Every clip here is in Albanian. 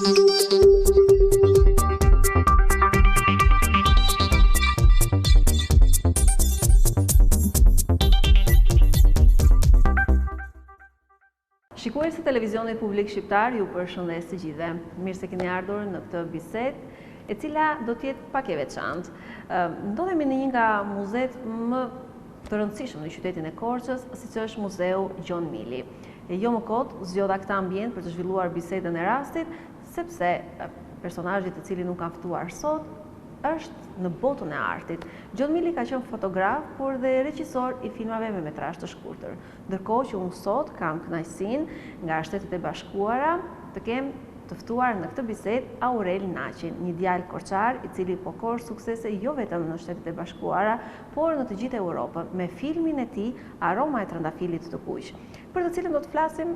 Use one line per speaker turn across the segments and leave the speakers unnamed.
Shikues të televizionit publik shqiptar, ju përshëndes të gjithëve. Mirë se keni ardhur në këtë bisedë, e cila do të jetë pak e veçantë. Ndodhemi në një nga muzet më të rëndësishëm në qytetin e Korçës, siç është Muzeu Gjon Mili. E jo më kot, zgjodha këtë ambient për të zhvilluar bisedën e rastit, sepse personazhi të cilin nuk kam ftuar sot është në botën e artit. Gjon Mili ka qenë fotograf, por dhe regjisor i filmave me metrazh të shkurtër. Ndërkohë që unë sot kam kënaqësinë nga Shtetet e Bashkuara të kem të ftuar në këtë bisedë Aurel Naqin, një djalë korçar i cili po korr suksese jo vetëm në Shtetet e Bashkuara, por në të gjithë Europën, me filmin e tij Aroma e Trëndafilit të kuq, për të cilën do të flasim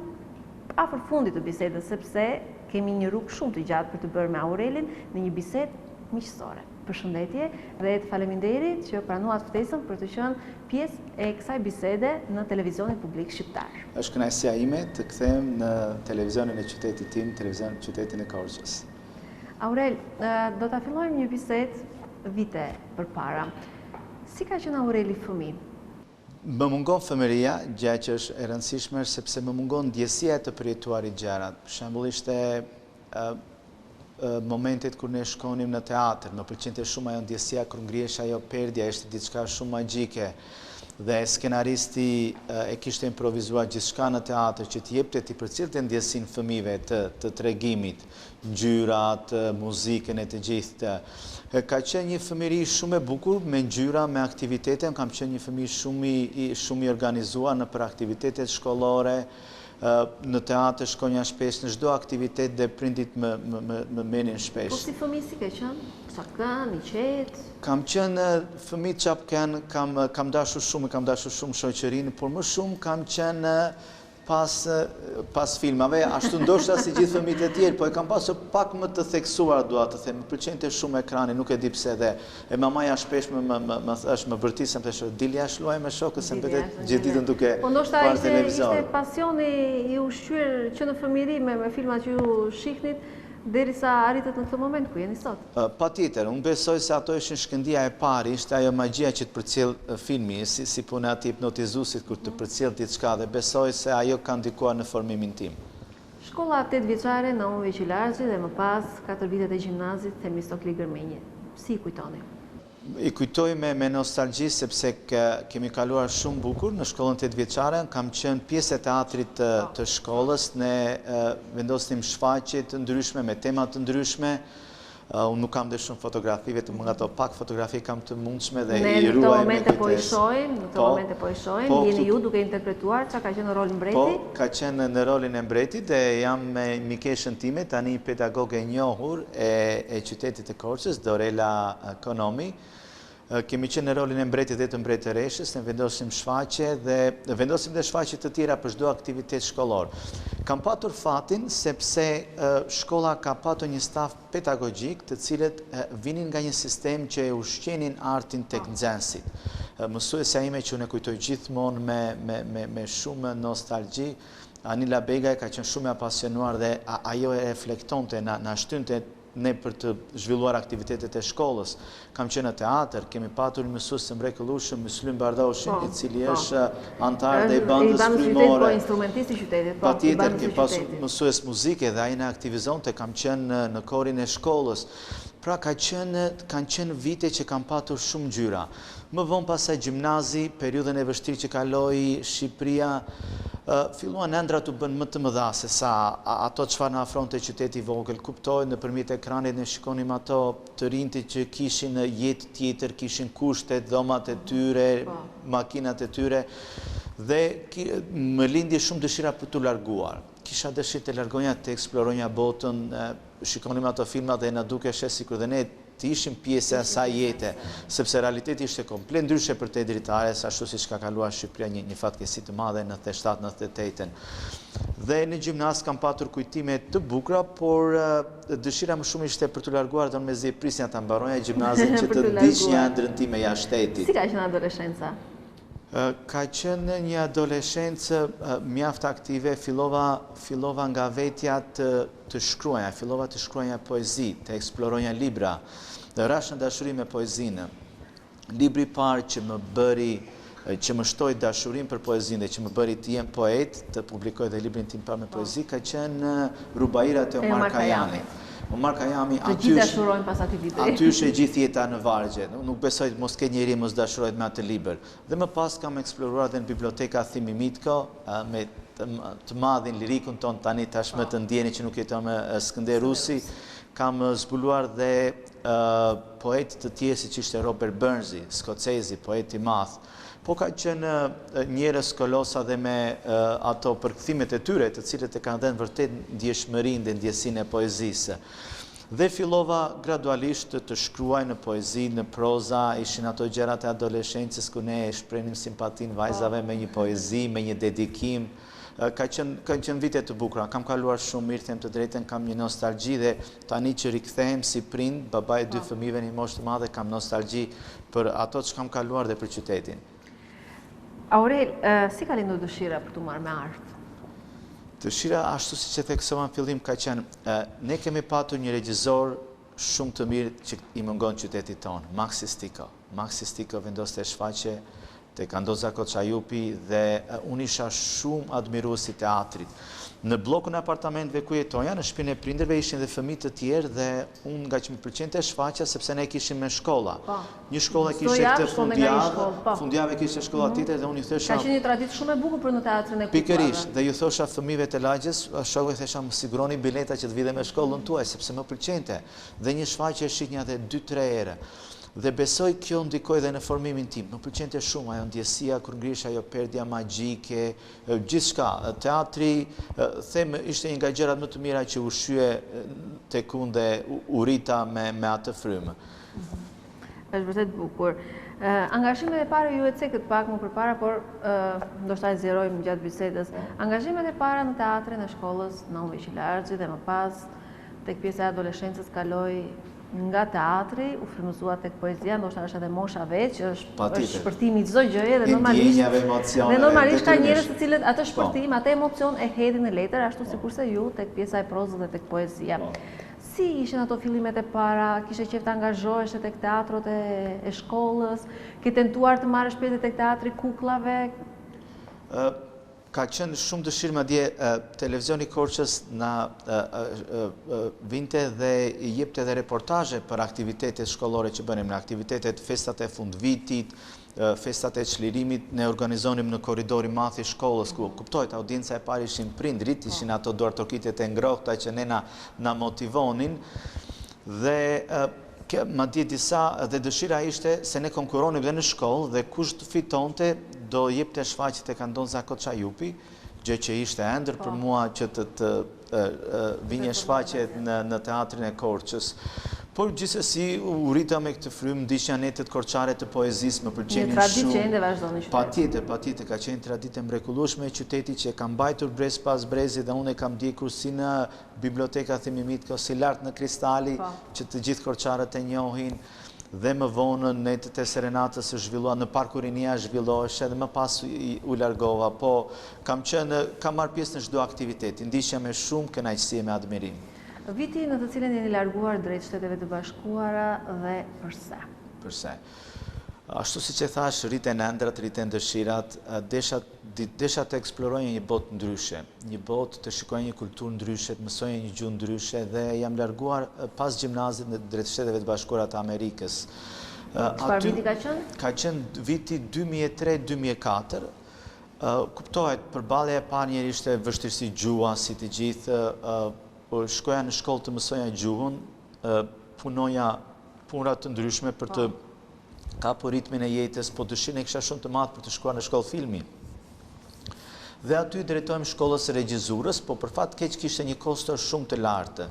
afër fundit të bisedës, sepse kemi një rrugë shumë të gjatë për të bërë me Aurelin në një bisedë miqësore. Përshëndetje dhe të faleminderit që pranuat ftesën për të qenë pjesë e kësaj bisede në televizionin publik shqiptar.
Është kënaqësia ime të kthehem në televizionin e qytetit tim, televizionin e qytetit të Korçës.
Aurel, do ta fillojmë një bisedë vite përpara. Si ka qenë Aureli fëmijë?
Më mungon fëmëria, gjë që është e rëndësishme sepse më mungon ndjesia të përjetuarit gjërat. Për shembull ishte momentet kur ne shkonim në teatr, më pëlqente shumë ajo ndjesia kur ngrihesh ajo perdja, ishte diçka shumë magjike. Dhe skenaristi e kishte improvizuar gjithçka në teatr që t'i jepte t'i përcjellte ndjesinë fëmijëve të tregimit, ngjyrat, muzikën e të gjithë. Ka qenë një fëmijëri shumë e bukur me ngjyra, me aktivitete, kam qenë një fëmijë shumë i organizuar në për aktivitetet shkollore. Në teatr shkonja shpesh në çdo aktivitet dhe prindit më menin shpesh.
Po si fëmijë si ke qenë? Çapkën, i qetë?
Kam qenë fëmijë çapkën, kam dashur shumë shoqërinë, por më shumë kam qenë pas filmave, ashtu ndoshta si gjithë fëmijët e tjerë, po e kam pasur pak më të theksuar, dua të them, më pëlqente shumë ekrani, nuk e di pse dhe e mamaja shpesh më thash, më vërtisem të shoh, dili ja luaj me shokët se mbetet gjithë ditën duke parë televizor.
Po ndoshta ishte pasioni i ushqyer që në fëmijëri me filmat që ju shiknit, derisa arritët në këtë moment ku jeni sot?
Patjetër, unë besoj se ato ishin shkëndija e parë, ishte ajo magjia që të përcjell filmi, si puna e atij hipnotizuesit kur të përcjell diçka dhe besoj se ajo ka ndikuar në formimin tim.
Shkolla 8 vjeçare në Unë Veqilarçi dhe më pas 4 vitet e gjimnazit Themistokli Gërmenje. Si i kujtoni?
I kujtoj me nostalgji sepse kemi kaluar shumë bukur në shkollën 8 vjeçare, kam qenë pjesë e teatrit të shkollës, ne vendosnim shfaqje të ndryshme me tema të ndryshme. Unë nuk kam dhe shumë fotografi, vetëm nga ato pak fotografi kam të mundshme dhe i ruaj me kujtes.
Në të momente po i shohim, jeni ju duke interpretuar, çka ka qenë në rolin mbreti?
Po, ka qenë në rolin e mbretit dhe jam me mikeshën time, tani pedagoge e njohur e qytetit të Korçës, Dorela Konomi. Kemi qenë në rolin e mbretit dhe të mbretëreshës, ne vendosim shfaqje dhe vendosim dhe shfaqje të tjera për çdo aktivitet shkollor. Kam patur fatin sepse shkolla ka patur një staf pedagogjik të cilët vinin nga një sistem që e ushqenin artin tek nxënësit. Mësuesja ime që unë e kujtoj gjithmonë me shumë nostalgji, Anila Begaj ka qenë shumë e apasionuar dhe ajo e reflektonte, na shtynte ne për të zhvilluar aktivitetet e shkollës. Kam qenë në teatr, kemi patur një mësues të mrekullueshëm, Myslim Bardoshin, i cili është antar dhe i bandës frymore.
Po instrumentist i qytetit, po.
Patjetër, kemi pasur mësues muzike dhe ai na aktivizonte, kam qenë në korin e shkollës. Pra kanë qenë vite që kam patur shumë ngjyra. Më vonë pasaj gjimnazi, periudhën e vështirë që kaloi Shqipëria, filluan ëndra të bën më të mëdha se sa ato çfarë na afronte qyteti i vogël. Kuptoj nëpërmjet ekranit ne shikonim ato të rinjtë që kishin jetë tjetër, kishin kushtet, dhomat e tyre, makinat e tyre dhe më lindi shumë dëshira për të larguar. Kisha dëshirë të largonja, të eksploronja botën, shikonim ato filma dhe na dukeshe sikur dhe ne të ishim pjesë e asaj jete, sepse realiteti ishte komplet ndryshe për te dritares, ashtu si ka kaluar Shqipëria një fatkeqësi të madhe në 97-98. Dhe në gjimnaz kam patur kujtime të bukura, por dëshira më shumë ishte për të larguar dhe me zi prisja të mbaronja gjimnazin që të ndiq një ëndrën time jashtë shtetit.
Si ka qenë adoleshenca?
Ka qenë një adoleshencë mjaft aktive, fillova nga vetja të shkruaja, fillova të shkruaja poezi, të eksploronja libra, dhe rash në dashuri me poezinë. Libri parë që më shtoi dashurin për poezinë dhe që më bëri të jem poet, të publikoj dhe librin tim parë me poezi, ka qenë Rubairat e Omar Khayyamit. Omar Khayyami
gjithë dashurojnë pas atij libri.
Aty është gjithë jeta në vargje. Nuk besoj mos ke njeri mos dashurohet me atë libër. Dhe më pas kam eksploruar dhe në biblioteka Thimi Mitko me të madhin lirikun ton tani tashmë të ndjeni që nuk jeton me Skënder Rusi. Kam zbuluar dhe poet të tjerë siç ishte Robert Burnsi, skocezi, poet i madh. Po ka qenë njerëz kolosa dhe me ato përkthimet e tyre, të cilët e kanë dhënë vërtet ndjeshmërinë dhe ndjesinë e poezisë. Dhe fillova gradualisht të shkruaj në poezi, në proza, ishin ato gjërat e adoleshencës ku ne shprehnim simpatinë vajzave me një poezi, me një dedikim. Kanë qenë vite të bukura, kam kaluar shumë mirë, them të drejtën, kam një nostalgji dhe tani që rikthehem si prind, baba e 2 fëmijëve në moshë të madhe, kam nostalgji për ato që kam kaluar dhe për qytetin.
Aurel, si ka lindur dëshira për të marrë me artë?
Dëshira, ashtu si që theksova në fillim, ka qenë, ne kemi patur një regjizor shumë të mirë që i mungon qytetit tonë, Maxi Stiko. Maxi Stiko vendoste shfaqje të Kandoza Koçajupi dhe unë isha shumë admiruesi i teatrit. Në blokun e apartamenteve ku jetoja, në shtëpinë e prindërve ishin dhe fëmijë të tjerë dhe unë nga që më pëlqente shfaqja sepse ne kishim me shkolla. Një shkollë kishte këtë fundjavë kishte shkolla tjetër dhe unë i thosha.
Ka qenë një traditë shumë e bukur për në teatrin e Kupave.
Pikërisht, dhe ju thosha fëmijëve të lagjës, shokëve thesha më siguroni bileta që të vide me shkollën tuaj sepse më pëlqente. Dhe një shfaqje shihja edhe 2-3 herë. Dhe besoj kjo ndikoi dhe në formimin tim. Më pëlqente shumë ajo ndjesia kur ngrihesh ajo perdja magjike, gjithçka. Teatri, them, ishte një nga gjërat më të mira që u shye tek unë dhe u rita me atë frymë.
Është vërtet bukur. Angazhimet e para ju e cekët pak më përpara, por ndoshta e zjerojmë gjatë bisedës. Angazhimet e para në teatrin e shkollës Naomi Qilarxhi dhe më pas tek pjesa e adoleshencës kaloi nga teatri, u frymëzua tek poezia, ndoshta është edhe mosha veç, është shpërtimi i çdo gjëje dhe normalisht ka njerëz të cilët atë shpërtim, atë emocion e hedhin në letër, ashtu sikurse ju tek pjesa e prozës dhe tek poezia. Si ishin ato fillimet e para? Kishe qejf të angazhohesh tek teatrot e shkollës? Ke tentuar të marrësh pjesë tek teatri kukullave?
Ka qenë shumë dëshirë madje televizioni Korçës na vinte dhe i jepte dhe reportazhe për aktivitetet shkollore që bënim, në aktivitetet, festat e fundvitit, festat e çlirimit, ne organizonim në korridori madh i shkollës ku kuptohet audienca e parë ishin prindrit, ishin ato duartokitet e ngrohta që ne na motivonin dhe madje disa dhe dëshira ishte se ne konkuronim dhe në shkollë dhe kush të fitonte do jepte shfaqje tek Kandoza Koçajupi, gjë që ishte ëndër për mua që të vinje shfaqje në teatrin e Korçës. Por gjithsesi u rita me këtë frymë, ndiqja netet korçare të poezisë, më pëlqenin shumë.
Një traditë që ende vazhdon në qytet.
Patjetër, ka qenë traditë e mrekullueshme e qytetit që e kam mbajtur brez pas brezi dhe unë e kam ndjekur si në biblioteka Thimi Mitko, si lart në Kristali, që të gjithë korçarët e njohin. Dhe më vonë netet e serenatës së zhvillua, në Parku Rinia zhvillohej edhe më pas u largova, po kam marrë pjesë në çdo aktivitet, ndiqja me shumë kënaqësi e me admirim.
Viti në të cilin jeni larguar drejt Shteteve të Bashkuara dhe përse?
Përse? Ashtu siç e thash, rriten ëndrat, rriten dëshirat, desha të eksploroj një botë ndryshe, një botë të shikoj një kulturë ndryshe, të mësoj një gjuhë ndryshe dhe jam larguar pas gjimnazit në drejt Shteteve të Bashkuara të Amerikës.
Çfarë viti ka qenë?
Ka qenë viti 2003-2004. Kuptohet, përballja e parë njëri ishte vështirësi gjuha, si të gjithë, shkoja në shkollë të mësoja gjuhën, punoja puna të ndryshme për të kapur ritmin e jetës, po dëshirën e kisha shumë të madhe për të shkuar në shkollë filmi. Dhe aty drejtojmë shkollës së regjizurës, po për fat keq kishte një kostor shumë të lartë.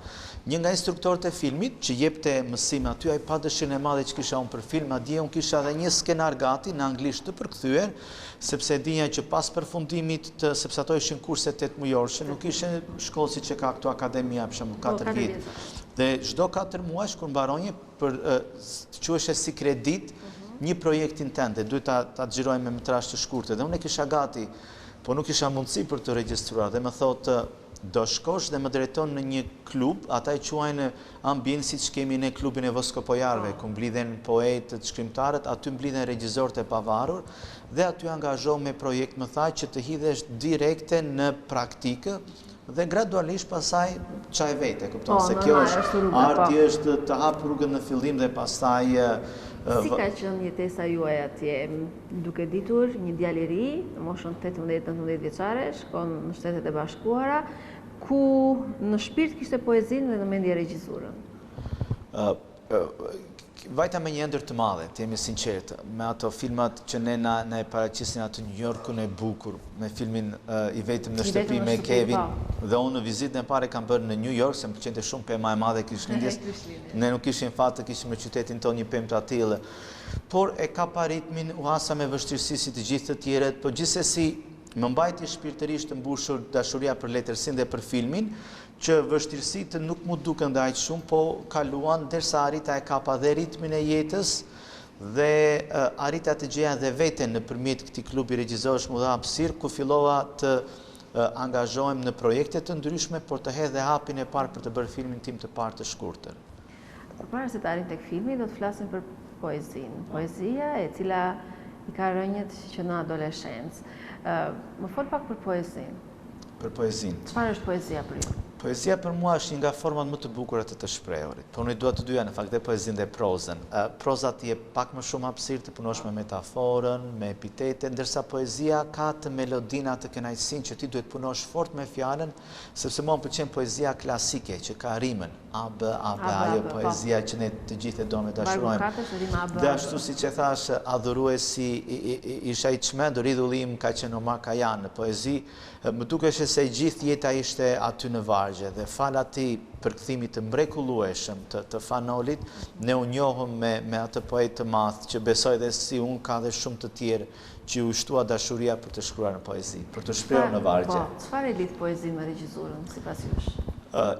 Një nga instruktorët e filmit që jepte mësim aty, ai pa dëshirën e madhe që kisha unë për film, madje unë kisha edhe një skenar gati në anglisht të përkthyer, sepse dinja që pas përfundimit sepse ato ishin kurse 8 mujorëshe, nuk ishin shkollë siç e ka këtu akademia për shembull 4 vjet. Dhe çdo 4 muaj kur mbaronje për të quheshe si kredit, një projektin tënd dhe duhet ta xhirojmë me metrazh të shkurtër. Dhe unë kisha gati, po nuk kisha mundësi për të regjistruar dhe më thotë do shkosh dhe më drejton në një klub, ata e quajnë ambient siç kemi ne klubin e voskopojarëve, ku mblidhen poetët, shkrimtarët, aty mblidhen regjisorët e pavarur dhe aty angazho me projekt, më tha që të hidhesh direkte në praktikë dhe gradualisht pasaj çaj vete, kupton se kjo është arti, është të hap rrugën në fillim dhe pastaj
Si ka qenë jetesa juaj atje, duke ditur një djalë i ri, në moshën 18-19 vjeçare, shkon në Shtetet e Bashkuara, ku në shpirt kishte poezinë dhe në mendje regjisurën?
Vajta me një ëndër të madhe, të jemi sinqertë, me ato filmat që ne na e paraqisin atë New Yorkun e bukur, me filmin I vetëm në shtëpi me Kevin, dhe unë në vizitën e parë kam bërë në New York, se më pëlqente shumë pema e madhe e Krishtlindjes. Ne nuk kishim fat të kishim në qytetin tonë një pemë të atillë, por e ka pa ritmin, u hasa me vështirësi si të gjithë të tjerët, por gjithsesi më mbajti shpirtërisht të mbushur dashuria për letërsinë dhe për filmin, që vështirësitë nuk mu duken dhe aq shumë, po kaluan derisa arrita e kapa dhe ritmin e jetës dhe arrita të gjeja dhe veten nëpërmjet këtij klubi regjisorësh më dha hapësirë ku fillova të angazhohem në projekte të ndryshme, por të hedh dhe hapin e parë për të bërë filmin tim të parë të shkurtër.
Përpara se të arrim tek filmi, do të flasim për poezinë. Poezia e cila I ka rënjët që në adoleshencë. Më fol pak për poezinë.
Për poezinë.
Çfarë është poezia për ju?
Poezia për mua është një nga format më të bukura të shprehurit. Por unë dua të dyja në fakt dhe poezinë dhe prozën. Proza ti jep pak më shumë hapësirë të punosh me metaforën, me epitete, ndërsa poezia ka të melodinë, atë kënaqësinë që ti duhet punosh fort me fjalën, sepse mua më pëlqen poezia klasike që ka rimën ajo poezia që ne të gjithë e do me dashurojmë. Dhe ashtu siç e thash, adhuruesi isha I çmendur, idhullim ka qenë Omar Khayyam në poezi, më dukesh se gjithë jeta ishte aty në vargje dhe fal atij përkthimit të mrekullueshëm të Fanolit, ne u njohëm me atë poet të madh që besoj dhe si unë ka dhe shumë të tjerë që u shtua dashuria për të shkruar në poezi, për të shprehur në vargje.
Çfarë e lidh poezinë me regjisurën sipas jush?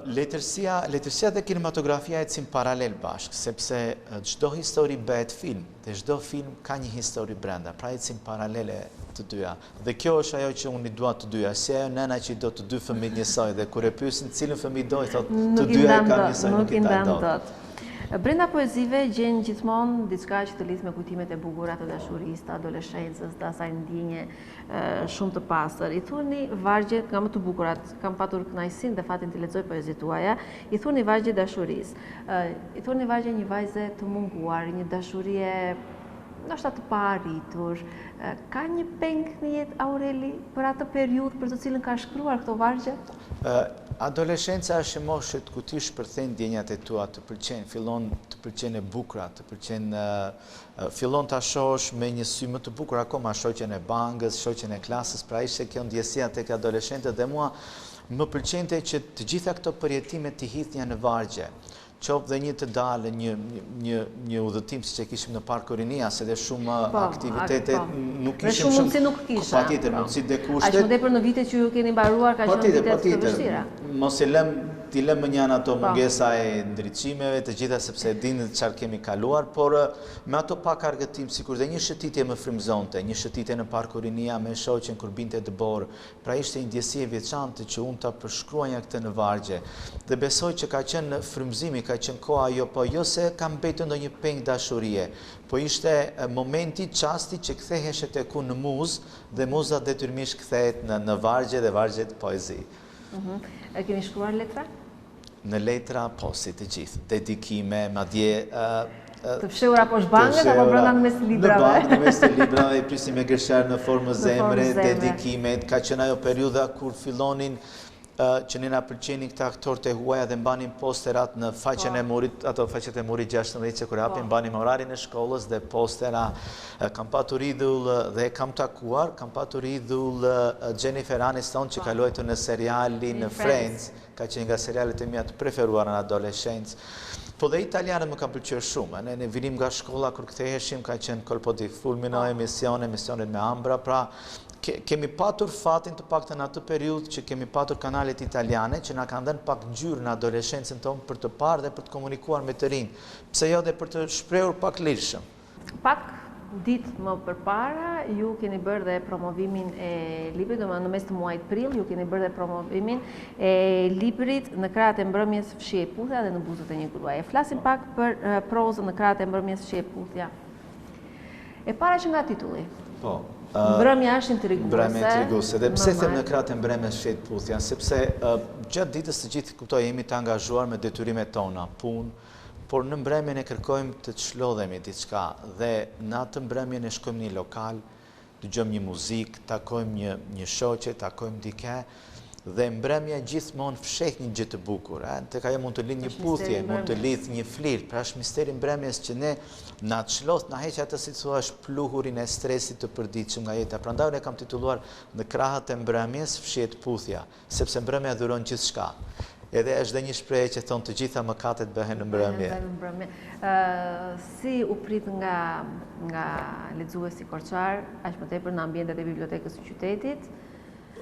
Letërsia dhe kinematografia ecin paralel bashkë, sepse çdo histori bëhet film, dhe çdo film ka një histori brenda, pra ecin paralele të dyja. Dhe kjo është ajo që unë I dua të dyja, si ajo nëna që I do të dy fëmijë njësoj, dhe kur e pyesin cilën fëmijë do, I thotë të dyja e kanë njësoj, nuk I ndan dot.
Brenda poezive gjen gjithmonë diçka që të lidh me kujtimet e bukura të dashurisë, të adoleshencës, të asaj ndjenje shumë të pastër. I thuni vargjet nga më të bukurat, kam patur kënaqësinë dhe fatin të lexoj poezitë tuaja, I thuni vargje dashurisë. I thuni vargje një vajze të munguar, një dashurie ndoshta të paarritur. Ka një peng në jetë Aureli për atë periudhë për të cilën ka shkruar këto vargje?
Adoleshenca është e moshët ku ti shpërthen ndjenjat e tua, të pëlqen, fillon të pëlqen e bukura, të pëlqen fillon ta shohësh me një sy më të bukur akoma shoqen e bangës, shoqen e klasës, pra ishte kjo ndjesia tek adoleshentët dhe mua më pëlqente që të gjitha këto përjetime të hidhja në vargje. Qoftë dhe një të dalë, një udhëtim siç e kishim në Park Orinia, se dhe shumë aktivitete nuk kishim
shumë. Mundësi nuk kisha.
Patjetër, mundësi dhe kushtet.
Aq më tepër në vitet që ju keni mbaruar ka qenë vite të vështira.
Mos e lëm ti lëm më njën ato mungesa e ndriçimeve të gjitha sepse e dinë çfarë kemi kaluar, por me ato pak argëtim sikur dhe një shëtitje më frymëzonte, një shëtitje në Park Orinia me shoqen kur binte dëbor. Pra ishte një ndjesi e veçantë që unë ta përshkruaja këtë në vargje. Dhe besoj që ka qenë frymëzimi, ka qenë koha po jo se ka mbetur ndonjë peng dashurie, po ishte momenti, çasti që ktheheshe tek unë në muzë dhe muza detyrimisht kthehet në vargje dhe vargjet poezi.
E keni shkruar letra?
Në letra, po, si të gjithë, dedikime, madje
të fshehura poshtë bangët apo brenda në mes të librave?
Në bangë, në mes të librave, prisim me gërshar në formë zemre, dedikimet, ka qenë ajo periudha kur fillonin që ne na pëlqenin këta aktorë të huaja dhe mbanin posterat në faqen e murit, ato faqet e murit 16 që kur hapin mbanim orarin e shkollës dhe postera. Kam patur idhull dhe kam takuar, kam patur idhull Jennifer Aniston që ka luajtur në serialin Friends, ka qenë nga serialet e mia të preferuara në adoleshencë. Po dhe italianët më kanë pëlqyer shumë. Ne vinim nga shkolla kur ktheheshim, ka qenë Colpo di Fulmino, emisionet me Ambra, pra kemi patur fatin të paktën atë periudhë që kemi patur kanalet italiane që na kanë dhënë pak ngjyrë në adoleshencën tonë për të parë dhe për të komunikuar me të rinj. Pse jo dhe për të shprehur pak lirshëm.
Pak ditë më përpara ju keni bërë dhe promovimin e librit, në mes të muajit prill ju keni bërë dhe promovimin e librit Në krahët e mbrëmjes fshi e puthja dhe Në buzët e një gruaje. Flasim pak për prozën Në krahët e mbrëmjes fshi e puthja. E para që nga titulli.
Po.
Mbrëmja është intriguese.
Mbrëmja intriguese. Dhe pse them Në krahët e mbrëmjes fshi e puthja? Sepse gjatë ditës të gjithë kuptoj jemi të angazhuar me detyrimet tona, punë, por në mbrëmjen e kërkojmë të çlodhemi diçka dhe në atë mbrëmjen e shkojmë në një lokal, dëgjojmë një muzikë, takojmë një shoqe, takojmë dikë dhe mbrëmja gjithmonë fsheh një gjë të bukur, tek ajo mund të lidh një puthje, mund të lidh një flirt, pra është misteri mbrëmjes që ne na çlodh, na heq atë si thua pluhurin e stresit të përditshëm nga jeta. Prandaj unë kam titulluar Në krahët e mbrëmjes fshihet puthja, sepse mbrëmja dhuron gjithçka. Edhe është dhe një shprehje që thonë të gjitha mëkatet bëhen në mbrëmje.
Si u prit nga lexuesi Korçar, aq më tepër në ambientet e bibliotekës së qytetit?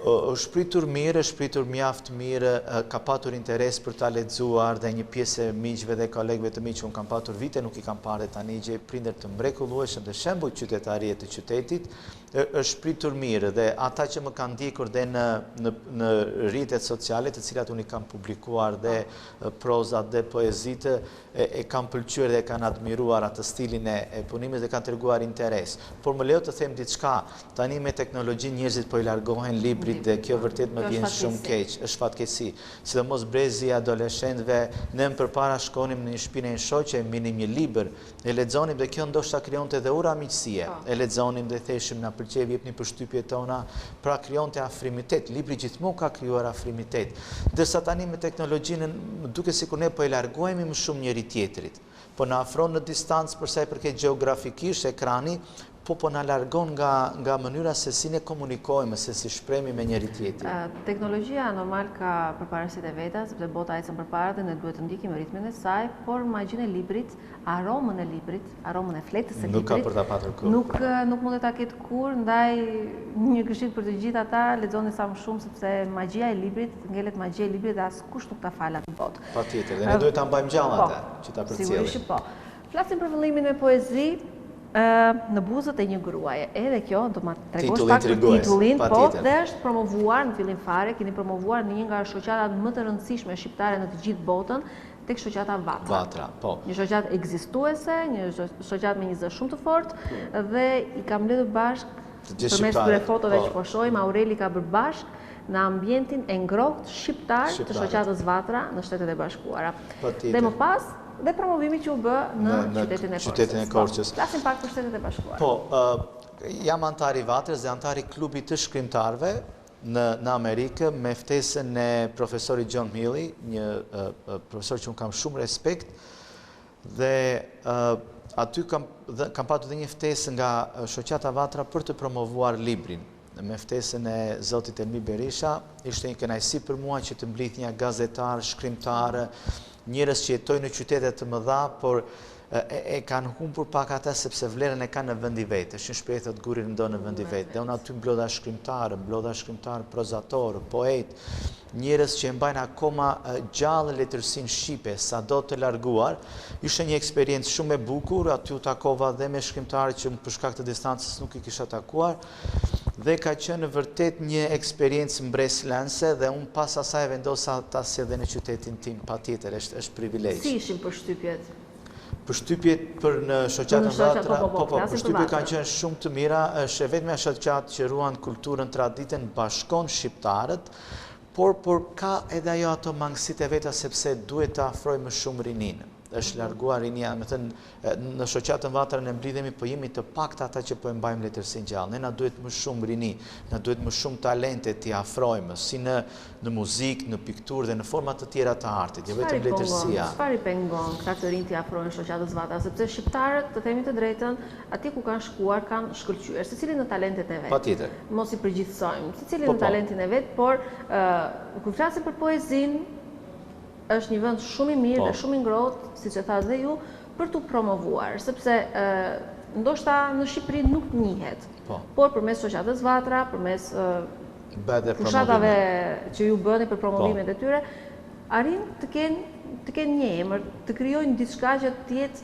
është pritur mirë, është pritur mjaft mirë, ka patur interes për ta lexuar dhe një pjesë e miqve dhe kolegëve të mi që unë kam patur vite, nuk i kam parë tani gjej prindër të mrekullueshëm dhe shembull qytetarie të qytetit, është pritur mirë dhe ata që më kanë ndjekur dhe në rrjetet sociale, të cilat unë i kam publikuar dhe prozat dhe poezitë, e kam pëlqyer dhe kanë admiruar atë stilin e punimit dhe kanë treguar interes. Por më lejo të them diçka, tani me teknologjinë njerëzit po i largohen librit dhe kjo vërtet më vjen shumë keq, është fatkeqësi. Sidomos brezi i adoleshentëve, ne më përpara shkonim në një shtëpi në një shoqe, minim një libër, e lexonim dhe kjo ndoshta krijonte edhe ura amicësie. E lexonim dhe theshim na pëlqej, jepni përshtypjet tona, pra krijonte afrimitet. Libri gjithmonë ka krijuar afrimitet. Ndërsa tani me teknologjinë duke sikur ne po i largohemi më shumë njëri tjetrit, po na afron në distancë për sa i përket gjeografikisht ekrani, po na largon nga mënyra se si ne komunikojmë, se si shprehemi me njëri tjetrin.
Teknologjia normal ka përparësitë e veta, sepse bota ecën përpara dhe ne duhet të ndjekim ritmin e saj, por magjinë e librit, aromën e librit, aromën e fletës së librit,
nuk ka për ta patur kur.
Nuk mund ta ketë kur, ndaj një këshill për të gjithë ata, lexoni sa më shumë sepse magjia e librit, ngelet magjia e librit dhe askush nuk ta fal atë botë.
Patjetër, dhe ne duhet ta mbajmë gjallë atë, që ta përcjellim.
Sigurisht po. Flasim për vëllimin me poezi. Në buzët e një gruaje. Edhe kjo do ma tregosh pak për titullin, po, dhe është promovuar në fillim fare, keni promovuar në një nga shoqatat më të rëndësishme shqiptare në të gjithë botën, tek shoqata Vatra.
Vatra, po.
Një shoqatë ekzistuese, një shoqatë me një zë shumë të fortë dhe i kam mbledhur bashkë përmes këtyre fotove që po shohim, Aureli ka bërë bashkë në ambientin e ngrohtë shqiptar të shoqatës Vatra në Shtetet e Bashkuara. Dhe më pas dhe promovimi që u bë në qytetin e Korçës. Flasim pak për Shtetet e Bashkuara.
Po, jam antar i Vatrës dhe antar i klubit të shkrimtarëve në Amerikë me ftesën e profesorit John Milley, një profesor që unë kam shumë respekt, dhe aty kam patur dhe një ftesë nga shoqata Vatra për të promovuar librin. Me ftesën e zotit Elmi Berisha, ishte një kënaqësi për mua që të mblidh një gazetar, shkrimtar, njerëz që jetojnë në qytete të mëdha, por e kanë humbur pak ata sepse vlerën e kanë në vend i vet. Është një shprehje thotë guri rëndon në vend i vet. Dhe unë aty mblodha shkrimtar, prozator, poet, njerëz që e mbajnë akoma gjallë letërsinë shqipe, sado të larguar. Ishte një eksperiencë shumë e bukur, aty u takova dhe me shkrimtarë që për shkak të distancës nuk i kisha takuar. Dhe ka qenë vërtet një eksperiencë mbreslënse dhe unë pas asaj vendosa ta sjell në qytetin tim, patjetër, është privilegj.
Si ishin përshtypjet?
Përshtypjet për në shoqatën Vatra, përshtypjet kanë qenë shumë të mira, është vetëm shoqatë që ruan kulturën, traditën, bashkon shqiptarët, por ka edhe ajo ato mangësitë e veta sepse duhet të afroj më shumë rininë. Është larguar rinia, me thënë në shoqatën Vatra ne mblidhemi, po jemi të pakta ata që po e mbajmë letërsinë gjallë. Ne na duhet më shumë rini, na duhet më shumë talente t'i afrojmë, si në muzikë, në pikturë dhe në forma të tjera të artit, jo vetëm letërsia.
Çfarë i pengon këta të rinj t'i afrojnë shoqatës Vatra, sepse shqiptarët, të themi të drejtën, atje ku kanë shkuar kanë shkëlqyer, secili në talentet e vet.
Patjetër.
Mos i përgjithsojmë, secili në talentin e vet, por kur flasim për poezinë, është një vend shumë i mirë dhe shumë i ngrohtë, siç e thash dhe ju, për t'u promovuar, sepse ndoshta në Shqipëri nuk njihet. Por përmes shoqatës Vatra, përmes fushatave që ju bëni për promovimet e tyre, arrin të kenë të kenë një emër, të krijojnë diçka që të jetë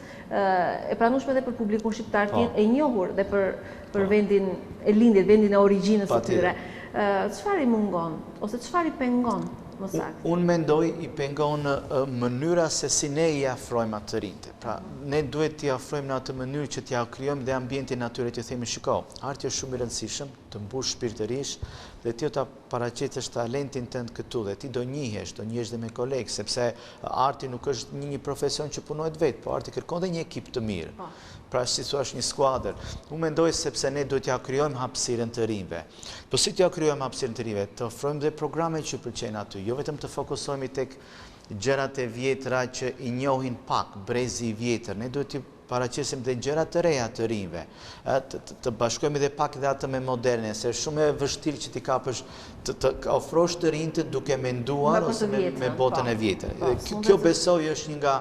e pranueshme edhe për publikun shqiptar, të jetë e njohur dhe për vendin e lindjes, vendin e origjinës së tyre. Çfarë i mungon ose çfarë i pengon?
Unë mendoj i pengon mënyra se si ne i afrojmë atë të rinjtë. Pra, ne duhet t'i afrojmë në atë mënyrë që t'i krijojmë dhe ambientin natyre të themi shiko. Arti është shumë i rëndësishëm, të mbush shpirtërisht dhe ti ta paraqetesh talentin tënd këtu dhe ti do njihesh dhe me kolegë, sepse arti nuk është një profesion që punohet vetë, po arti kërkon dhe një ekip të mirë. Pra si thua një skuadër. Unë mendoj sepse ne duhet t'ja krijojmë hapësirën të rinjve. Po si t'ja krijojmë hapësirën të rinjve? Të ofrojmë dhe programe që pëlqejnë aty, jo vetëm të fokusohemi tek gjërat e vjetra që i njohin pak, brezi i vjetër. Ne duhet t'i paraqesim dhe gjërat të reja të rinjve. Të bashkojmë edhe pak dhe atë me moderne, se shumë e vështirë që t'i kapësh të ofrosh të rinjtë duke menduar ose me botën e vjetër. Kjo besoj është një nga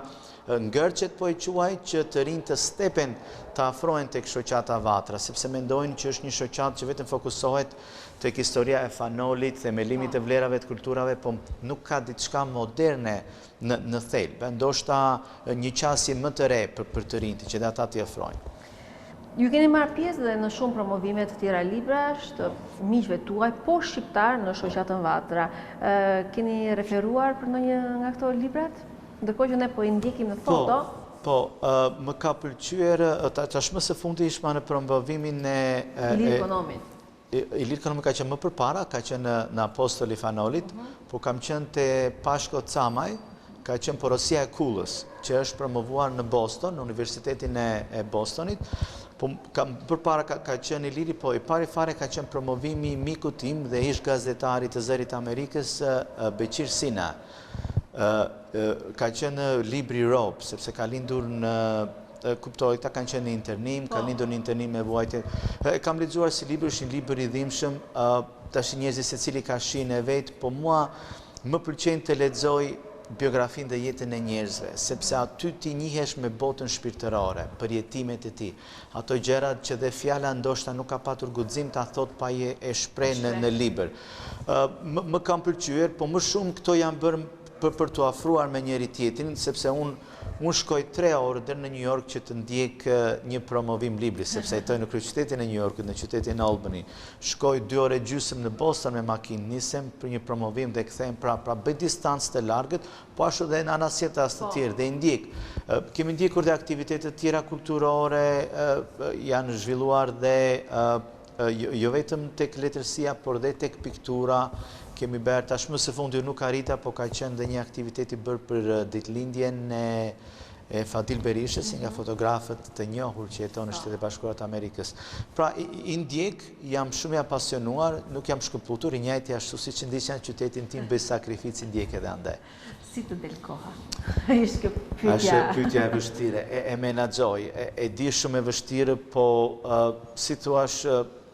ngërqet po e quaj që të rinjtë të stepen të afrohen tek shoqata Vatra, sepse mendojnë që është një shoqatë që vetëm fokusohet tek historia e fanolit, themelimit të vlerave të kulturave, po nuk ka diçka moderne në thelb. Ndoshta një qasje më të re për të rinjtë që dhe ata t'i ofrojnë.
Ju keni marrë pjesë dhe në shumë promovime të tjera librash të miqve tuaj, po shqiptar në shoqatën Vatra. Keni referuar për ndonjë nga këto librat? Ndërkohë që ne po i ndjekim në foto.
Po, më ka pëlqyer tashmë së fundi ishma në promovimin e
Ilir Ekonomit.
Ilir Ekonomit ka qenë më përpara, ka qenë në Apostoli Fanolit, po kam qenë te Pashko Camaj, ka qenë Porosia e Kullës, që është promovuar në Boston, në Universitetin e Bostonit. Po përpara ka qenë Iliri, po i pari fare ka qenë promovimi miku tim dhe ish gazetari të Zërit Amerikës, Beqir Sina. Ka qenë libri Rob, sepse ka lindur në kuptoj, ta kanë qenë në internim, ka lindur në internim me vuajtje. Kam lexuar si libër, është një libër i dhimbshëm, tash njerëzit secili ka shijen e vet, po mua më pëlqen të lexoj biografinë dhe jetën e njerëzve, sepse aty ti njihesh me botën shpirtërore, për jetimet e tij. Ato gjërat që dhe fjala ndoshta nuk ka patur guxim ta thot pa e shpreh në libër. Më kam pëlqyer, po më shumë këto janë bërë për të afruar me njëri tjetrin, sepse unë shkoj 3 orë deri në New York që të ndjek një promovim libri, sepse jetoj në kryeqytetin e New Yorkut, në qytetin e Albany. Shkoj 2 orë e gjysmë në Boston me makinë, nisem për një promovim dhe kthehem pra bëj distancë të largët, po ashtu dhe në anasjetas të tjerë dhe ndjek. Kemi ndjekur dhe aktivitete të tjera kulturore, janë zhvilluar dhe jo vetëm tek letërsia, por dhe tek piktura. Kemi bërë tashmë së fundi nuk arrita, po ka qenë dhe një aktiviteti bërë për ditëlindjen e Fadil Berishës, nga fotografët të njohur që jeton në Shtetet Bashkuara të Amerikës. Pra, i ndjek, jam shumë i apasionuar, nuk jam shkëputur, i njëjti ashtu siç ndiqja në qytetin tim, bëj sakrificë, ndjek edhe andaj.
Si të del koha? Është pyetja.
Është pyetja e vështirë, e menaxhoj, e di shumë e vështirë, po si thua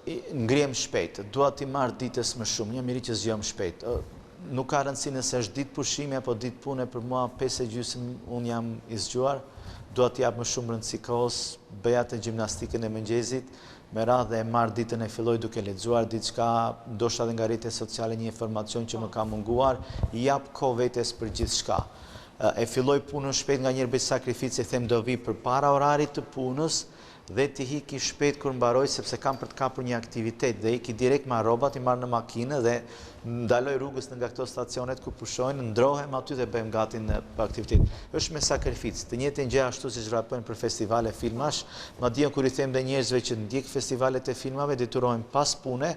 ngrihem shpejt, dua t'i marr ditës më shumë, një miri që zgjohem shpejt. Nuk ka rëndësi nëse është ditë pushimi apo ditë pune, për mua 5:30 unë jam i zgjuar, dua t'i jap më shumë rëndësi kohës, bëj atë gjimnastikën e mëngjesit, me radhë dhe e marr ditën e filloj duke lexuar diçka, ndoshta edhe nga rrjetet sociale një informacion që më ka munguar, i jap kohë vetes për gjithçka. E filloj punën shpejt, nganjëherë bëj sakrificë, them do vi përpara orarit të punës, dhe t'i hiki shpejt kur mbaroj, sepse kam për të kapur një aktivitet dhe iki direkt me rrobat, i marr në makinë dhe ndaloj rrugës nga këto stacionet ku pushojnë, ndrohem aty dhe bëjmë gati në aktivitet. Është me sakrificë. Të njëjtën gjë ashtu siç rapojnë për festivale filmash, madje kur i them dhe njerëzve që ndjek festivalet e filmave, detyrohem pas pune,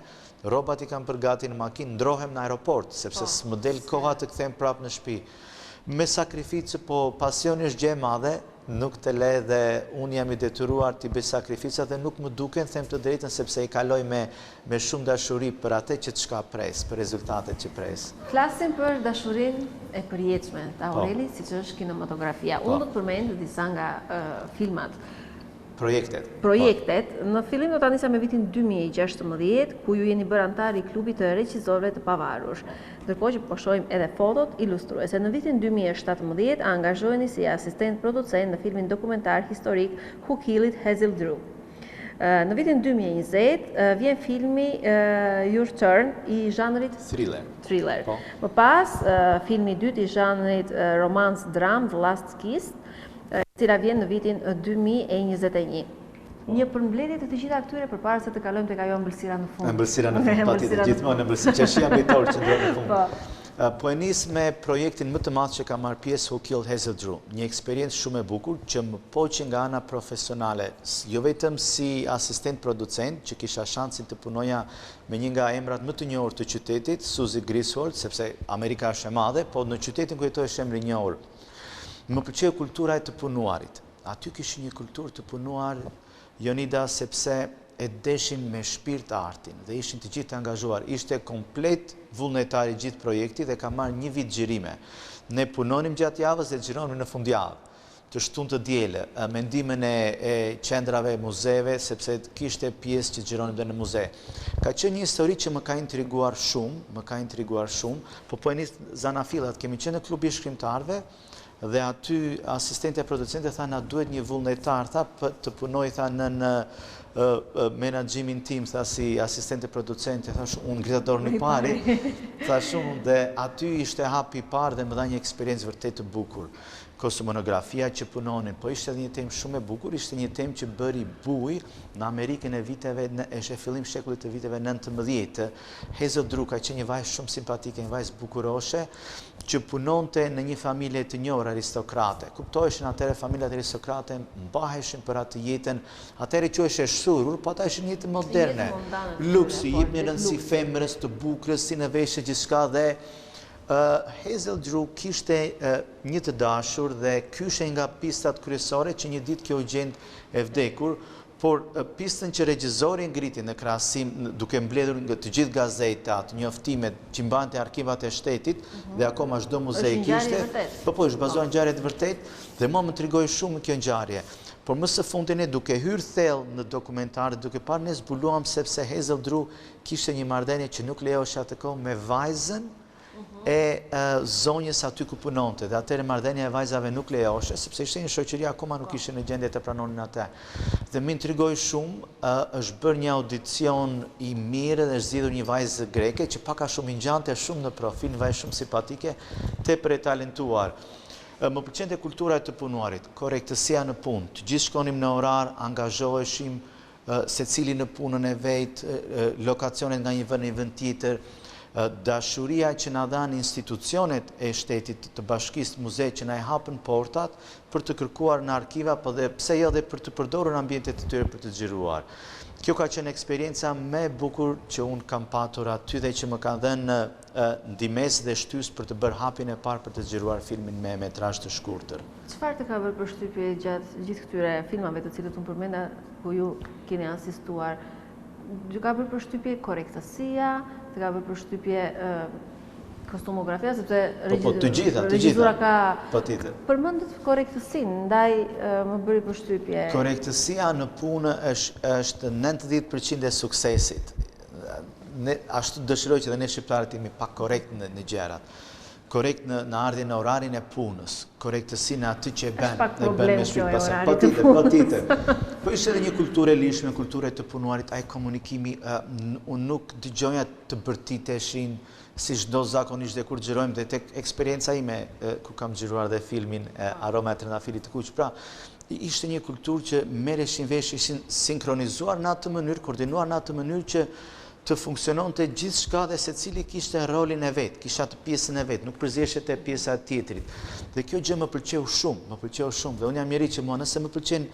rrobat i kam për gati në makinë, ndrohem në aeroport, sepse s'më del koha të kthehem prapë në shtëpi. Me sakrificë, po pasioni është gjë e madhe, nuk të le dhe unë jam i detyruar t'i bëj sakrificat dhe nuk më duken, them të drejtën, sepse i kaloj me shumë dashuri për atë që të shka pres, për rezultatet që pres.
Flasim për dashurin e përjetshme të Aurelit, siç është kinematografia. Unë do të përmend disa nga filmat. Projektet. Në fillim do ta nisa me vitin 2016, ku ju jeni bërë antar i klubit të regjisorëve të pavarur. Ndërkohë që po shohim edhe fotot ilustruese. Në vitin 2017 angazhoheni si asistent producent në filmin dokumentar historik Who Killed Hazel Drew. Në vitin 2020 vjen filmi Your Turn i zhanrit thriller. Më pas, filmi i dytë i zhanrit romance dram The Last Kiss, cila vjen në vitin 2021. Një përmbledhje të gjitha këtyre përpara se të kalojmë tek ajo ëmbëlsira në fund.
Ëmbëlsira në fund, patjetër, gjithmonë ëmbëlsira, qeshia mbitor që ndron në fund. Po e nis me projektin më të madh që ka marrë pjesë Who Killed Hazel Drew, një eksperiencë shumë e bukur që më poqi nga ana profesionale, jo vetëm si asistent producent që kisha shansin të punoja me një nga emrat më të njohur të qytetit, Suzy Griswold, sepse Amerika është e madhe, po në qytetin ku jetoj është emri i njohur. Më pëlqeu kultura e të punuarit. Aty kishte një kulturë të punuar Jonida sepse e deshin me shpirt artin dhe ishin të gjithë angazhuar. Ishte komplet vullnetar i gjithë projekti dhe ka marrë një vit xhirime. Ne punonim gjatë javës dhe xhironim në fundjavë, të shtunë të diele, me ndihmën e qendrave, muzeve, sepse kishte pjesë që xhironim dhe në muze. Ka qenë një histori që më ka intriguar shumë, po e nis zanafillat, kemi qenë në klubi i shkrimtarëve, dhe aty asistente e producente tha na duhet një vullnetar, tha të punoj tha në menaxhimin tim, tha si asistente producente, thash unë ngrita dorën i pari, thash unë dhe aty ishte hapi i parë dhe më dha një eksperiencë vërtet të bukur. Kostumonografia që punonin, po ishte një temë shumë e bukur, ishte një temë që bëri buj në Amerikën e viteve, është fillim shekullit të viteve 19. Hazel Drew ka qenë një vajzë shumë simpatike, një vajzë bukuroshe, që punonte në një familje të njohur aristokrate. Kuptoheshin atëre familjet aristokrate mbaheshin për atë jetën, atëre quheshe shurur, po ata ishin jetë moderne. Luksi, jepnin rëndësi femrës të bukurës, si në veshje gjithçka dhe Hazel Drew kishte një të dashur dhe ky ishte nga pistat kryesore që një ditë kjo u gjend e vdekur, por pistën që regjizori ngriti në krahasim duke mbledhur nga të gjithë gazetat, njoftimet që mbante arkivat e shtetit dhe akoma çdo muze kishte. Po është bazuar në ngjarje të vërtetë dhe mua më trigoi shumë kjo ngjarje. Por më së fundi ne duke hyrë thellë në dokumentar, duke parë ne zbuluam sepse Hazel Drew kishte një marrëdhënie që nuk lejohej atë kohë me vajzën e zonjës aty ku punonte, dhe atëre marrëdhënia e vajzave nuk lejohej sepse ishte një shoqëri akoma nuk ishte në gjendje të pranonin atë. Dhe më intrigoi shumë, është bërë një audicion i mirë dhe është zgjedhur një vajzë greke që pak a shumë i ngjante shumë në profil, një vajzë shumë simpatike, tepër e talentuar. Më pëlqente kultura e të punuarit, korrektësia në punë, të gjithë shkonim në orar, angazhoheshim secili në punën e vet, lokacionet nga një vend në një vend tjetër, dashuria që na dhanë institucionet e shtetit të bashkisë, muze që na i hapën portat për të kërkuar në arkiva, po dhe pse jo dhe për të përdorur ambientet e tyre për të xhiruar. Kjo ka qenë eksperienca më e bukur që unë kam patur aty dhe që më ka dhënë ndihmesë dhe shtys për të bërë hapjen e parë për të xhiruar filmin me metrazh të shkurtër.
Çfarë të ka bërë përshtypje gjatë gjithë këtyre filmave të cilët unë përmenda ku ju keni asistuar? Ju ka bërë përshtypje korrektësia, të ka bërë përshtypje kostumografia, sepse regjizura ka përmendet korrektësinë, ndaj më bëri përshtypje.
Korrektësia në punë është 90% e suksesit. Ashtu dëshiroj që dhe ne shqiptarët jemi pak korrekt në gjërat. Korrekt në ardhin në orarin e punës, korrektësinë aty që e bën me shpirt pasaj. Patjetër. Po ishte edhe një kulturë e lishme, kulturë të punuarit, ai komunikimi, unë nuk dëgjoja të bërtiteshin si çdo zakonisht dhe kur xhirojmë, dhe tek eksperienca ime ku kam xhiruar dhe filmin Aroma e Trëndafirit të kuq, pra ishte një kulturë që merreshin vesh, ishin sinkronizuar në atë mënyrë, koordinuar në atë mënyrë që të funksiononte gjithçka dhe secili kishte rolin e vet, kisha të pjesën e vet, nuk përziheshet e pjesa e tjetrit. Dhe kjo gjë më pëlqeu shumë, dhe unë jam njeri që mua nëse më pëlqen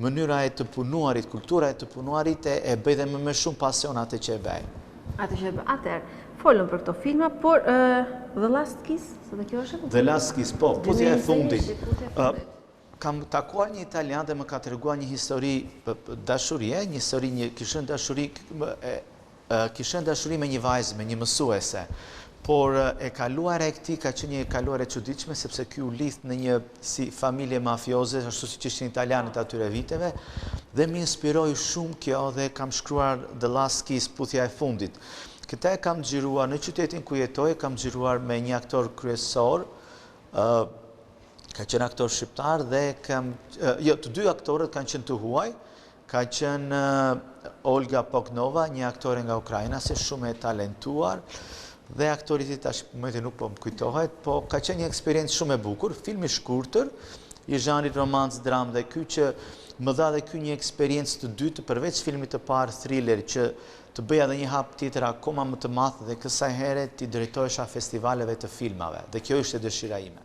mënyra e të punuarit, kultura e të punuarit, e bëj dhe më shumë pasion atë që e bëj.
Atëherë, folëm për këto filma, por The Last Kiss, se dhe kjo është?
The Last Kiss, po, putja e fundit. Kam takuar një italian dhe më ka treguar një histori dashurie, kishte dashuri me një vajzë, me një mësuese, por e kaluara e këtij ka qenë një kaluar e çuditshme sepse ky u lidh në një si familje mafioze, ashtu siç ishin italianët atyre viteve, dhe më inspiroi shumë kjo dhe kam shkruar The Last Kiss, putja e fundit. Këtë e kam xhiruar në qytetin ku jetoj, kam xhiruar me një aktor kryesor, ka qenë aktor shqiptar dhe të dy aktorët kanë qenë të huaj, ka qenë Olga Poknova, një aktore nga Ukrajina, se shumë e talentuar, dhe aktorit i tash mëjtë nuk po më kujtohet, po ka qenë një eksperiencë shumë e bukur, filmi shkurtër, i zhanrit romancë, dramë, dhe ky që më dha dhe ky një eksperiencë të dytë, përveç filmit të parë thriller, që të bëja dhe një hap tjetër akoma më të madh dhe kësaj here ti drejtohesha festivaleve të filmave, dhe kjo ishte dëshira ime.